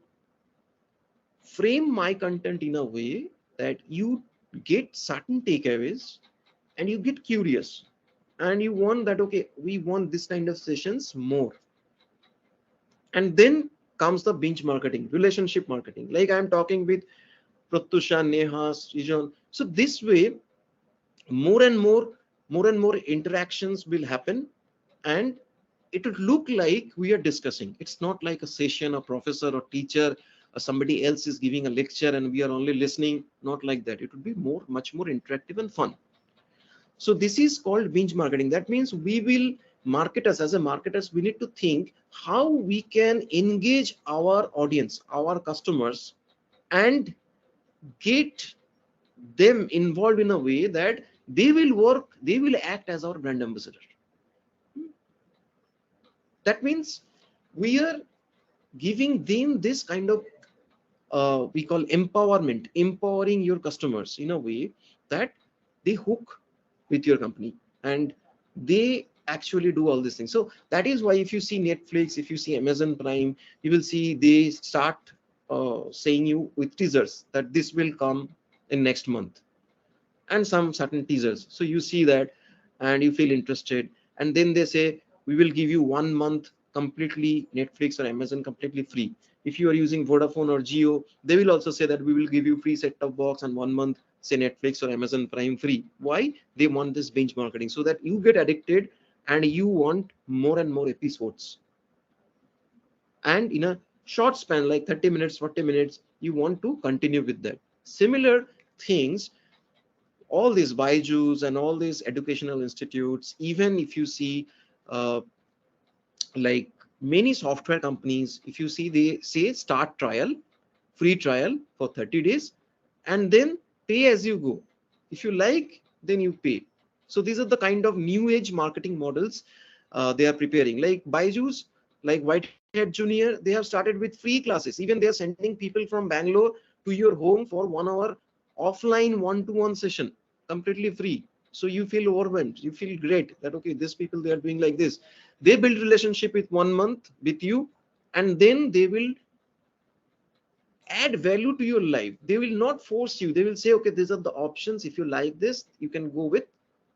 S3: frame my content in a way that you get certain takeaways and you get curious and you want that, okay, we want this kind of sessions more. And then comes the binge marketing, relationship marketing, like I'm talking with Pratusha, Neha, Srijan. So this way, more and more interactions will happen, and it would look like we are discussing. It's not like a session, a professor or teacher or somebody else is giving a lecture and we are only listening. Not like that. It would be much more interactive and fun. So this is called binge marketing. That means we will marketers, as a marketers, we need to think how we can engage our audience, our customers, and get them involved in a way that they will work, they will act as our brand ambassador. That means we are giving them this kind of we call empowerment, empowering your customers in a way that they hook with your company and they actually do all these things. So that is why if you see Netflix, if you see Amazon Prime, you will see they start saying you with teasers that this will come in next month, and some certain teasers. So you see that and you feel interested, and then they say we will give you 1 month completely Netflix or Amazon completely free. If you are using Vodafone or Geo, they will also say that we will give you free set-top box and 1 month say Netflix or Amazon Prime free. Why? They want this binge marketing so that you get addicted and you want more and more episodes, and in a short span like 30 minutes, 40 minutes, you want to continue with that. Similar things, all these Byju's and all these educational institutes, even if you see uh, like many software companies, if you see they say start trial, free trial for 30 days, and then pay as you go. If you like, then you pay. So these are the kind of new age marketing models they are preparing. Like Byju's, like Whitehead Junior, they have started with free classes. Even they are sending people from Bangalore to your home for 1 hour offline one-to-one session, completely free. So you feel overwhelmed, you feel great that okay, these people, they are doing like this. They build relationship with 1 month with you, and then they will add value to your life. They will not force you. They will say, okay, these are the options. If you like this, you can go with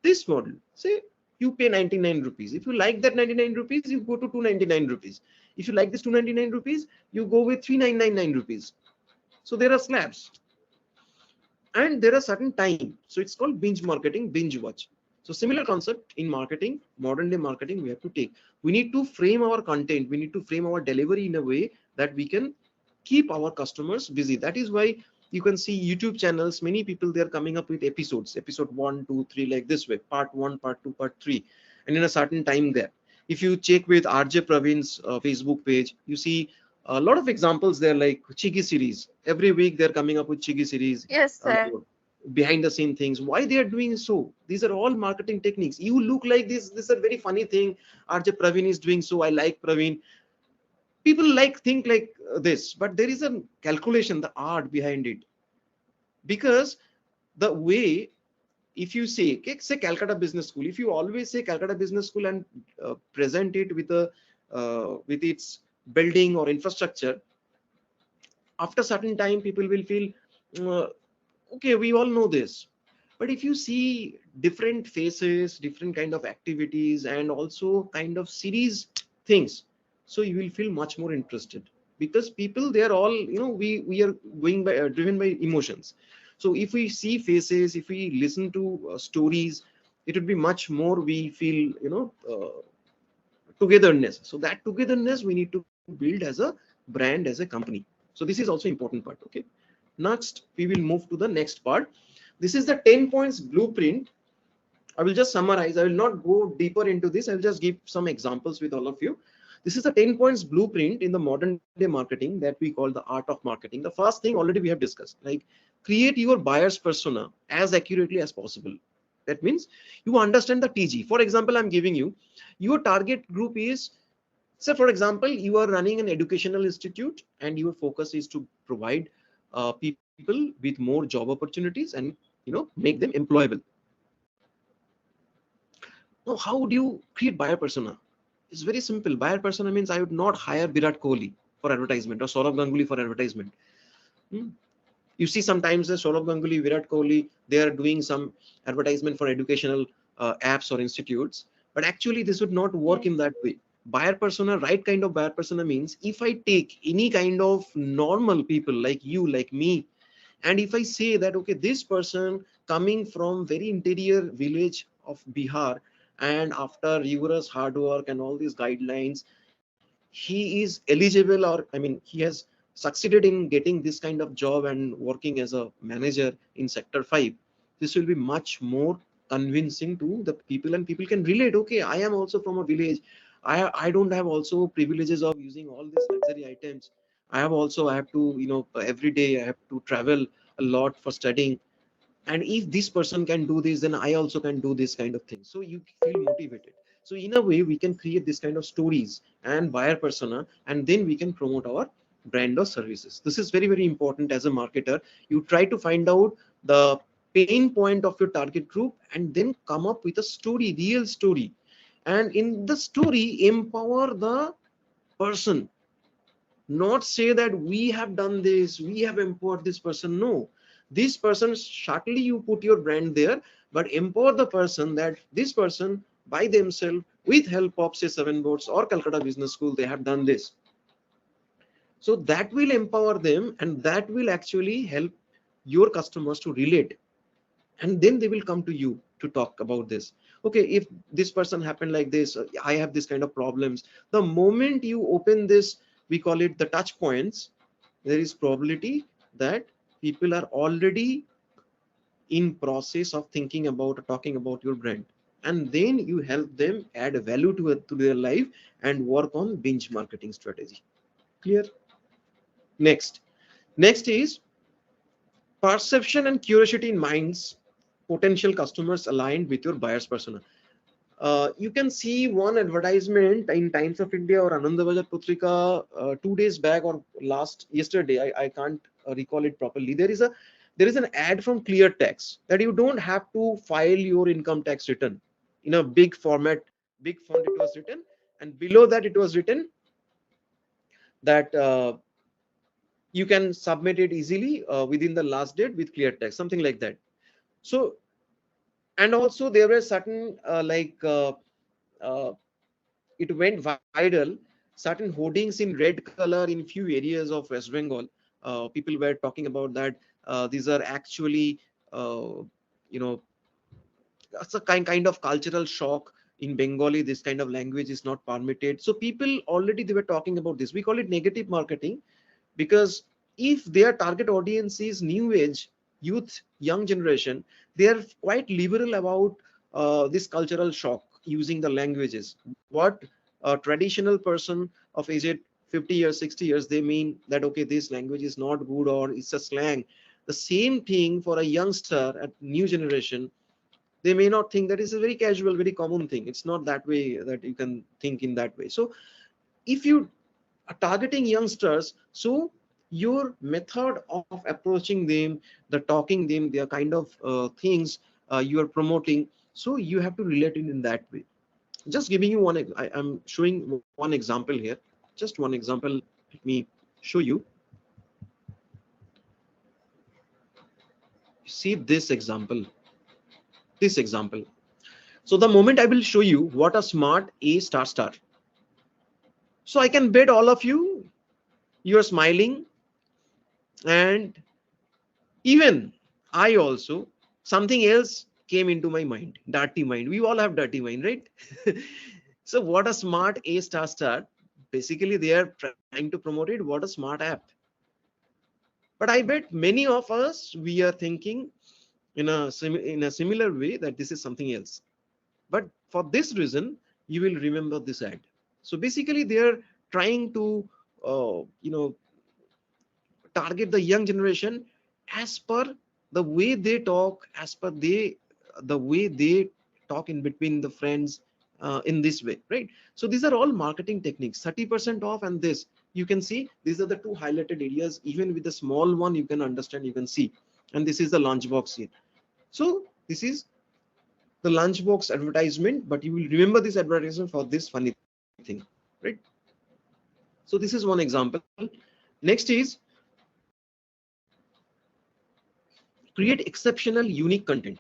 S3: this model. Say you pay 99 rupees. If you like that 99 rupees, you go to 299 rupees. If you like this 299 rupees, you go with 3999 rupees. So there are slabs. And there are certain time. So it's called binge marketing, binge watch. So similar concept in marketing, modern day marketing, we have to take. We need to frame our content. We need to frame our delivery in a way that we can keep our customers busy. That is why you can see YouTube channels, many people, they are coming up with episodes, episode 1, 2, 3, like this way, part 1, part 2, part 3, and in a certain time there. If you check with RJ Praveens Facebook page, you see a lot of examples there, like Chigi series. Every week they're coming up with Chigi series,
S5: Yes, sir.
S3: behind the scene things. Why they are doing so? These are all marketing techniques. You look like this is a very funny thing. RJ Praveen is doing so, I like Praveen. People like think like this, but there is a calculation, the art behind it. Because the way, if you say, okay, say Calcutta Business School, if you always say Calcutta Business School and present it with a with its building or infrastructure, after certain time people will feel uh, okay, we all know this. But if you see different faces, different kind of activities, and also kind of series things, so you will feel much more interested, because people, they are all, we are going by driven by emotions. So if we see faces, if we listen to stories, it would be much more, we feel togetherness. So that togetherness we need to build as a brand, as a company. So this is also important part. Okay, next we will move to the next part. This is the 10 points blueprint. I will just summarize. I will not go deeper into this. I will just give some examples with all of you. This is the 10 points blueprint in the modern day marketing that we call the art of marketing. The first thing already we have discussed, like create your buyer's persona as accurately as possible. That means you understand the TG. For example, I'm giving you, your target group is, say for example, you are running an educational institute and your focus is to provide people with more job opportunities and make them employable. Now, how do you create buyer persona? It's very simple. Buyer persona means I would not hire Virat Kohli for advertisement or Saurav Ganguly for advertisement. You see sometimes the Saurav Ganguly, Virat Kohli, they are doing some advertisement for educational apps or institutes, but actually this would not work in that way. Buyer persona, right kind of buyer persona means if I take any kind of normal people like you, like me, and if I say that, okay, this person coming from very interior village of Bihar, and after rigorous hard work and all these guidelines, he is eligible, or I mean, he has succeeded in getting this kind of job and working as a manager in sector 5. This will be much more convincing to the people, and people can relate. Okay, I am also from a village. I don't have also privileges of using all these luxury items. I have to, every day I have to travel a lot for studying. And if this person can do this, then I also can do this kind of thing. So you feel motivated. So in a way, we can create this kind of stories and buyer persona, and then we can promote our brand or services. This is very, very important. As a marketer, you try to find out the pain point of your target group and then come up with a story, real story, and in the story empower the person. Not say that we have done this, we have empowered this person. No, this person, subtly you put your brand there, but empower the person, that this person by themselves, with help of say Seven Boards or Calcutta Business School, they have done this. So that will empower them, and that will actually help your customers to relate, and then they will come to you to talk about this. Okay, if this person happened like this, I have this kind of problems. The moment you open this, we call it the touch points, there is probability that people are already in process of thinking about talking about your brand, and then you help them add value to it, to their life, and work on binge marketing strategy. Clear? Next is perception and curiosity in minds potential customers aligned with your buyer's persona. You can see one advertisement in Times of India or Anandabazar Putrika 2 days back or yesterday. I can't recall it properly. There is an ad from ClearTax that you don't have to file your income tax return in a big format, big font. It was written, and below that it was written that you can submit it easily within the last date with ClearTax, something like that. So, and also there were certain it went viral, certain hoardings in red color in few areas of West Bengal. People were talking about that these are actually you know that's a kind of cultural shock. In Bengali, this kind of language is not permitted. So people already, they were talking about this. We call it negative marketing, because if their target audience is new age youth, young generation, they are quite liberal about this cultural shock using the languages. What a traditional person of age 50 years, 60 years, they mean that okay, this language is not good or it's a slang. The same thing for a youngster at new generation, they may not think that is a very casual, very common thing. It's not that way that you can think in that way. So if you are targeting youngsters, so your method of approaching them, the talking them, their kind of things you are promoting, so you have to relate it in that way. Just giving you one, I'm showing one example here, just one example. Let me show you. See this example, this example. So the moment I will show you what a smart A star star, so I can bet all of you, you're smiling, and even I also, something else came into my mind, dirty mind. We all have dirty mind, right? So what a smart A star star, basically they are trying to promote it, what a smart app. But I bet many of us, we are thinking in a similar way that this is something else. But for this reason, you will remember this ad. So basically they are trying to target the young generation as per the way they talk, as per the way they talk in between the friends, in this way, right? So these are all marketing techniques. 30% off, and this you can see these are the two highlighted areas. Even with the small one, you can understand, you can see. And this is the lunchbox here. So this is the lunchbox advertisement, but you will remember this advertisement for this funny thing, right? So this is one example. Next is create exceptional unique content.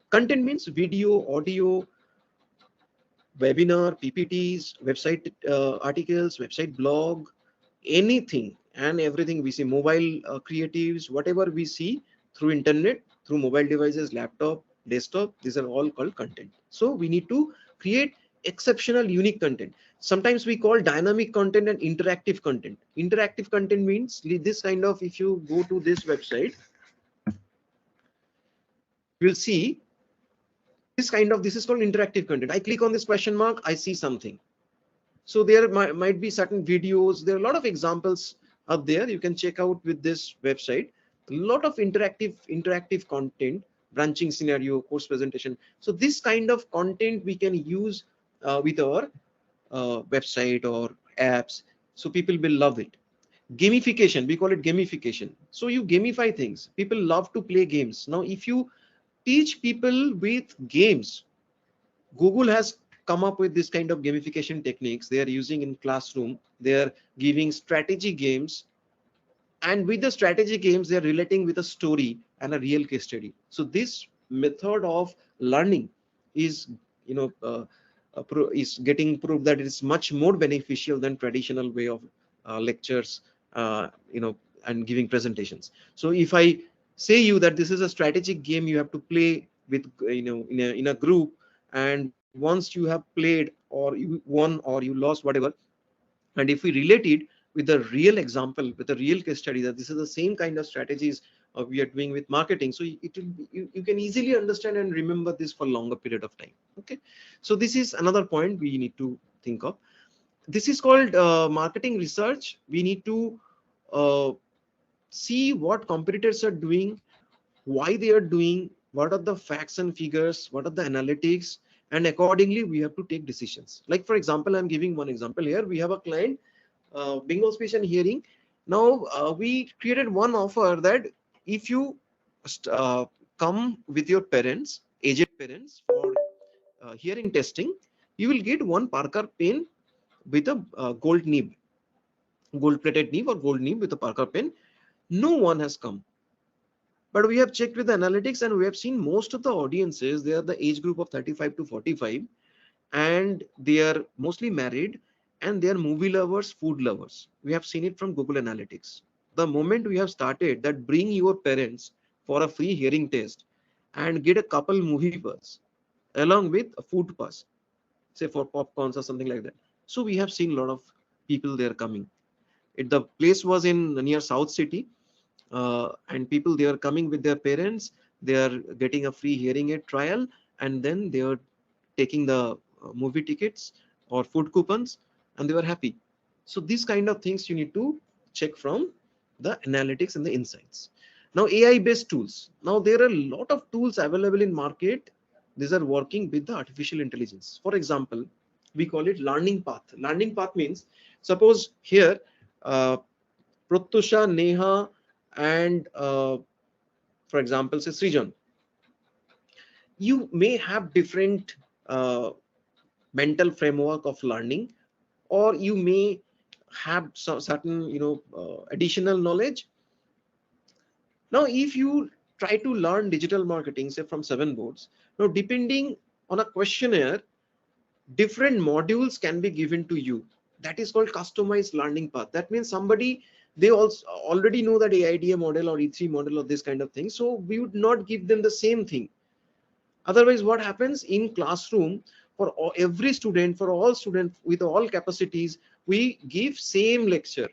S3: Content means video, audio, webinar, PPTs, website articles, website blog, anything and everything we see, mobile creatives, whatever we see through internet, through mobile devices, laptop, desktop, these are all called content. So we need to create exceptional unique content. Sometimes we call dynamic content and interactive content. Interactive content means this kind of, if you go to this website, you'll see This is called interactive content. I click on this question mark, I see something. So there might be certain videos. There are a lot of examples up there. You can check out with this website. A lot of interactive content, branching scenario, course presentation. So this kind of content we can use with our website or apps. So people will love it. Gamification, we call it gamification. So you gamify things. People love to play games. Now, if you teach people with games, Google has come up with this kind of gamification techniques they are using in classroom. They are giving strategy games, and with the strategy games they are relating with a story and a real case study. So this method of learning is, is getting proved that it is much more beneficial than traditional way of lectures, and giving presentations. So if I say you that this is a strategic game you have to play with, in a group, and once you have played or you won or you lost, whatever, and if we relate it with the real example, with a real case study, that this is the same kind of strategies we are doing with marketing, so it will be, you can easily understand and remember this for longer period of time. Okay, so this is another point we need to think of. This is called marketing research. We need to uh, see what competitors are doing, why they are doing, what are the facts and figures, what are the analytics, and accordingly we have to take decisions. Like for example, I'm giving one example here. We have a client, Binge Speech and Hearing. Now we created one offer that if you uh, come with your parents, aged parents, for hearing testing, you will get one Parker pen with a gold nib, gold plated nib or gold nib with a Parker pen. No one has come. But we have checked with the analytics and we have seen most of the audiences, they are the age group of 35 to 45, and they are mostly married, and they are movie lovers, food lovers. We have seen it from Google Analytics. The moment we have started that bring your parents for a free hearing test and get a couple movie pass along with a food pass, say for popcorns or something like that. So we have seen a lot of people there coming. The place was in near South City, and people, they are coming with their parents, they are getting a free hearing aid trial, and then they are taking the movie tickets or food coupons, and they were happy. So these kind of things you need to check from the analytics and the insights. Now AI based tools, now there are a lot of tools available in market. These are working with the artificial intelligence. For example, we call it learning path. Learning path means, suppose here Pratyusha, Neha, and for example, say Srijan, you may have different mental framework of learning, or you may have certain additional knowledge. Now if you try to learn digital marketing, say from 7 boards, now depending on a questionnaire, different modules can be given to you. That is called customized learning path. That means somebody, they also already know that AIDA model or E3 model or this kind of thing, so we would not give them the same thing. Otherwise what happens in classroom, for every student, for all students with all capacities, we give same lecture.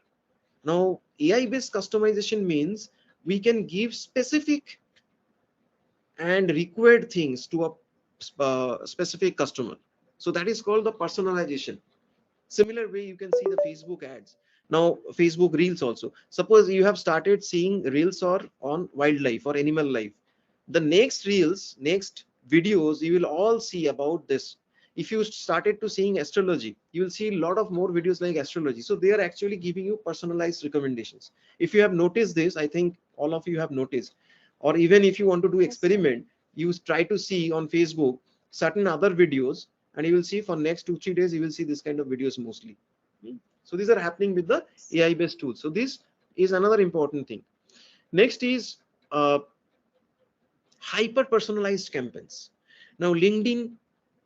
S3: Now AI based customization means we can give specific and required things to a specific customer. So that is called the personalization. Similar way you can see the Facebook ads. Now Facebook reels also. Suppose you have started seeing reels or on wildlife or animal life. The next reels, next videos, you will all see about this. If you started to seeing astrology, you will see a lot of more videos like astrology. So they are actually giving you personalized recommendations. If you have noticed this, I think all of you have noticed. Or even if you want to do experiment, you try to see on Facebook certain other videos, and you will see for next 2-3 days you will see this kind of videos mostly. So these are happening with the AI based tools. So this is another important thing. Next is hyper personalized campaigns. Now LinkedIn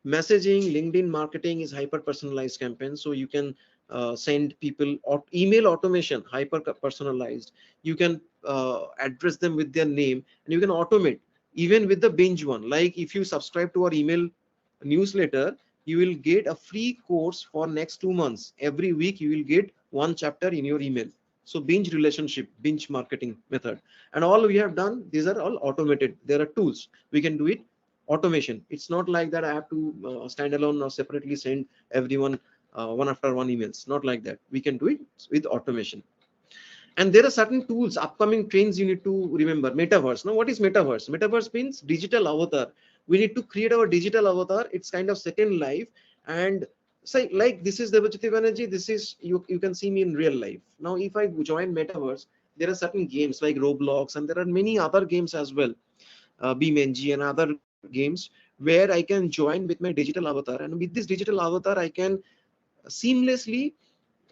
S3: messaging, LinkedIn marketing is hyper personalized campaigns. So you can send people email automation, hyper personalized. You can address them with their name, and you can automate even with the Binge one. Like if you subscribe to our email newsletter, you will get a free course for next 2 months. Every week you will get one chapter in your email. So Binge relationship, Binge marketing method, and all we have done, these are all automated. There are tools, we can do it automation. It's not like that I have to stand alone or separately send everyone one after one emails. Not like that. We can do it with automation. And there are certain tools, upcoming trends you need to remember. Metaverse. Now, what is metaverse? Metaverse means digital avatar. We need to create our digital avatar. It's kind of second life. And say like this is Devajyoti Banerjee, this is you can see me in real life. Now, if I join metaverse, there are certain games like Roblox, and there are many other games as well, Binge and other games, where I can join with my digital avatar. And with this digital avatar, I can seamlessly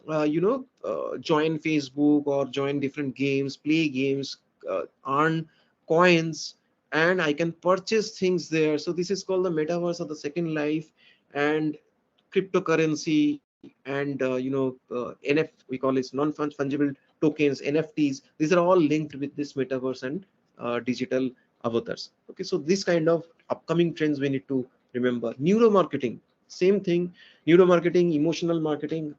S3: join Facebook or join different games, play games, earn coins, and I can purchase things there. So this is called the metaverse of the second life. And cryptocurrency and we call it non-fungible tokens, NFTs. These are all linked with this metaverse and digital avatars. Okay, so this kind of upcoming trends we need to remember. Neuromarketing, same thing. Neuromarketing, emotional marketing,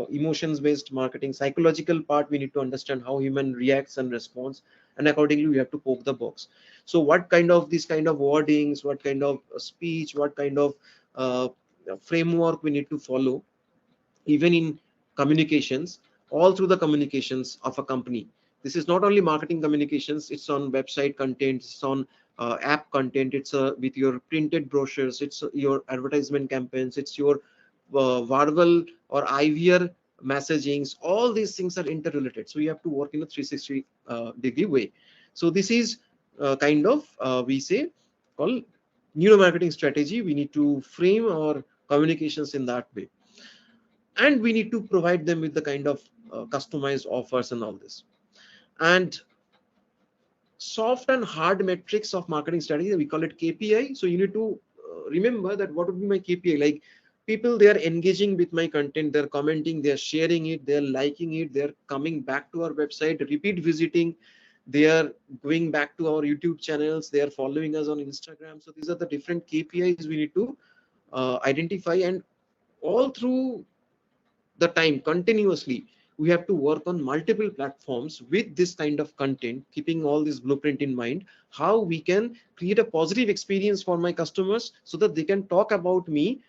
S3: emotions based marketing, psychological part. We need to understand how human reacts and responds, and accordingly we have to poke the box. So what kind of this kind of wordings, what kind of speech, what kind of uh, framework we need to follow, even in communications, all through the communications of a company. This is not only marketing communications, it's on website content, it's on app content, it's with your printed brochures, it's your advertisement campaigns, it's your verbal or IVR messagings. All these things are interrelated, so you have to work in a 360 degree way. So this is kind of we say called neuromarketing strategy. We need to frame our communications in that way, and we need to provide them with the kind of customized offers and all this. And soft and hard metrics of marketing strategy, we call it KPI. So you need to remember that what would be my KPI. Like, people, they are engaging with my content, they're commenting, they're sharing it, they're liking it, they're coming back to our website, repeat visiting, they are going back to our YouTube channels, they are following us on Instagram. So these are the different KPIs we need to identify. And all through the time, continuously, we have to work on multiple platforms with this kind of content, keeping all this blueprint in mind, how we can create a positive experience for my customers so that they can talk about me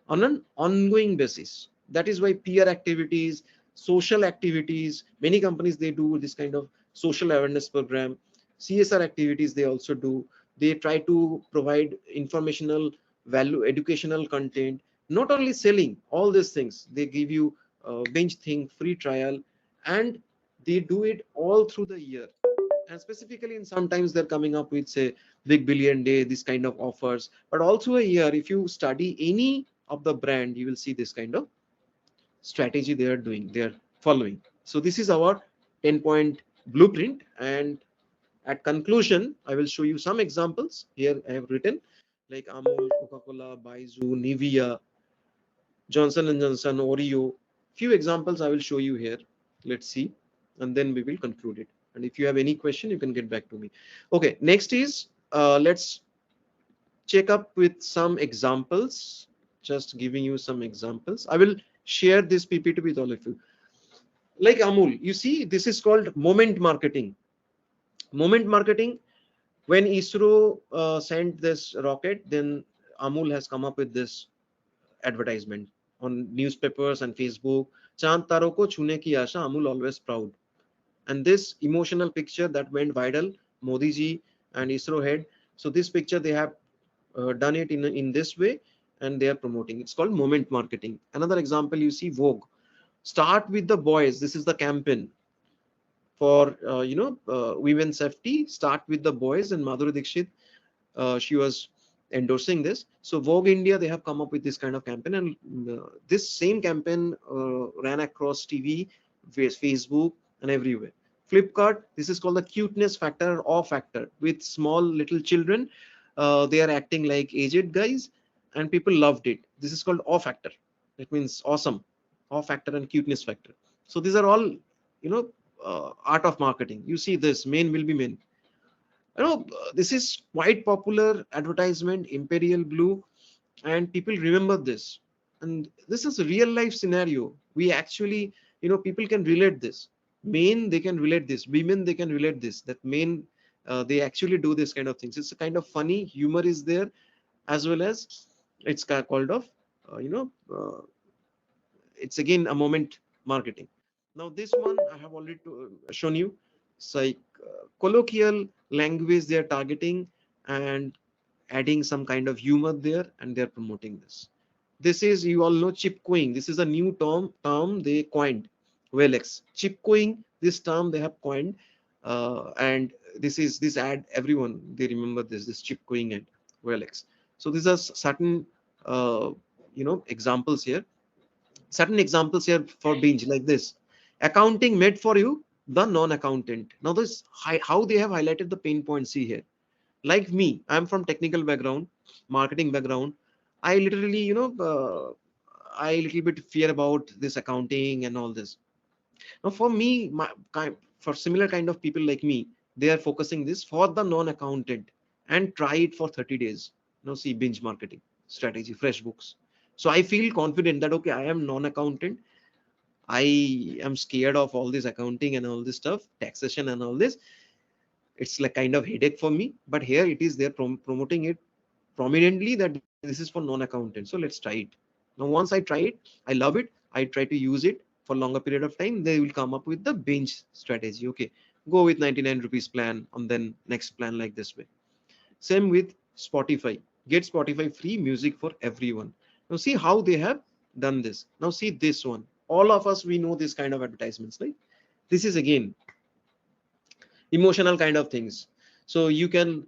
S3: on an ongoing basis. That is why PR activities, social activities, many companies, they do this kind of social awareness program. CSR activities they also do. They try to provide informational value, educational content, not only selling all these things. They give you Binge thing, free trial, and they do it all through the year. And specifically, in sometimes they're coming up with, say, big billion day, this kind of offers. But also a year, if you study any of the brand, you will see this kind of strategy they are doing, they are following. So this is our 10-point blueprint. And at conclusion, I will show you some examples. Here I have written like Amul, Coca-Cola, Baizu, Nivea, Johnson & Johnson, Oreo. Few examples I will show you here. Let's see, and then we will conclude it. And if you have any question, you can get back to me. Okay, next is let's check up with some examples. Just giving you some examples. I will share this PPT with all of you. Like Amul, you see, this is called moment marketing. Moment marketing, when ISRO sent this rocket, then Amul has come up with this advertisement on newspapers and Facebook. Chand taro ko chune ki asha, Amul always proud. And this emotional picture that went viral, Modi ji and ISRO head. So this picture they have done it in this way, and they are promoting. It's called moment marketing. Another example, you see Vogue. Start with the boys. This is the campaign for women's safety. Start with the boys, and Madhuri Dixit, she was endorsing this. So Vogue India, they have come up with this kind of campaign, and this same campaign ran across TV, Facebook, and everywhere. Flipkart, this is called the cuteness factor or awe factor. With small little children, they are acting like aged guys, and people loved it. This is called awe factor. It means awesome, awe factor and cuteness factor. So these are all, art of marketing. You see this, men will be men. This is quite popular advertisement, Imperial Blue, and people remember this. And this is a real life scenario. We actually, people can relate this. Men, they can relate this. Women, they can relate this. That men, they actually do this kind of things. It's a kind of funny humor is there, as well as it's called of it's again a moment marketing. Now this one I have already shown you. It's like colloquial language they are targeting and adding some kind of humor there, and they're promoting this. This is, you all know, chipcoing. This is a new term they coined. OLX chipcoing, this term they have coined, and this ad, everyone they remember this chipcoing ad, OLX. So these are certain examples here. Certain examples here for Binge, like this: accounting made for you, the non-accountant. Now this, how they have highlighted the pain points. See here, like me, I'm from technical background, marketing background. I literally, I little bit fear about this accounting and all this. Now for me, for similar kind of people like me, they are focusing this for the non-accountant, and try it for 30 days. Now see, Binge marketing strategy, fresh books. So I feel confident that, okay, I am non-accountant, I am scared of all this accounting and all this stuff, taxation and all this. It's like kind of headache for me. But here it is, they're promoting it prominently that this is for non-accountant. So let's try it. Now once I try it, I love it, I try to use it for longer period of time, they will come up with the Binge strategy. Okay, go with 99 rupees plan, and then next plan like this way. Same with Spotify. Get Spotify free music for everyone. Now see how they have done this. Now see this one. All of us, we know this kind of advertisements, right? This is again emotional kind of things. So you can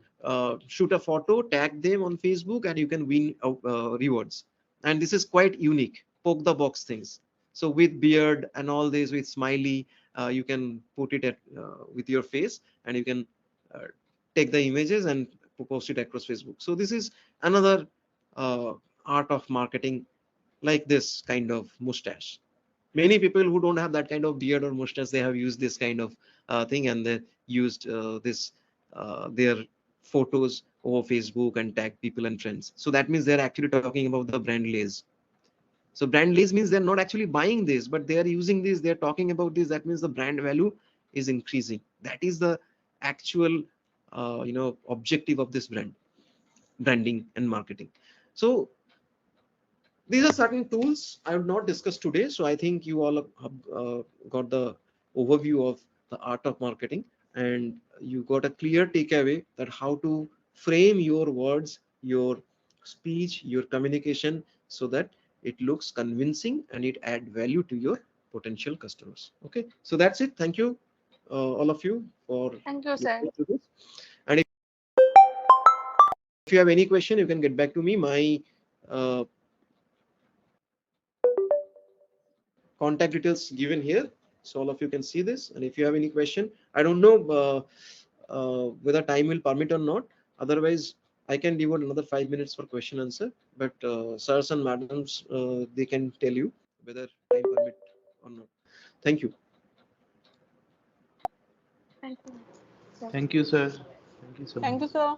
S3: shoot a photo, tag them on Facebook, and you can win rewards. And this is quite unique. Poke the box things. So with beard and all this, with smiley, you can put it at with your face, and you can uh, take the images and post it across Facebook. So this is another art of marketing, like this kind of mustache. Many people who don't have that kind of beard or mustache, they have used this kind of thing, and they used this their photos over Facebook and tag people and friends. So that means they're actually talking about the brand Lays. So brand Lays means they're not actually buying this, but they are using this, they're talking about this. That means the brand value is increasing. That is the actual objective of this branding and marketing. So these are certain tools I would not discuss today. So I think you all have got the overview of the art of marketing, and you got a clear takeaway that how to frame your words, your speech, your communication, so that it looks convincing and it add value to your potential customers. Okay, so that's it. Thank you, all of you, for
S5: Thank you, sir.
S3: listening to this. And if you have any question, you can get back to me. My contact details given here, so all of you can see this. And if you have any question, I don't know whether time will permit or not. Otherwise, I can devote another 5 minutes for question answer, but sirs and madams, they can tell you whether time permit or not. Thank you.
S5: Thank you.
S4: Thank you, sir. Thank you so
S1: Thank you,
S4: much.
S1: sir.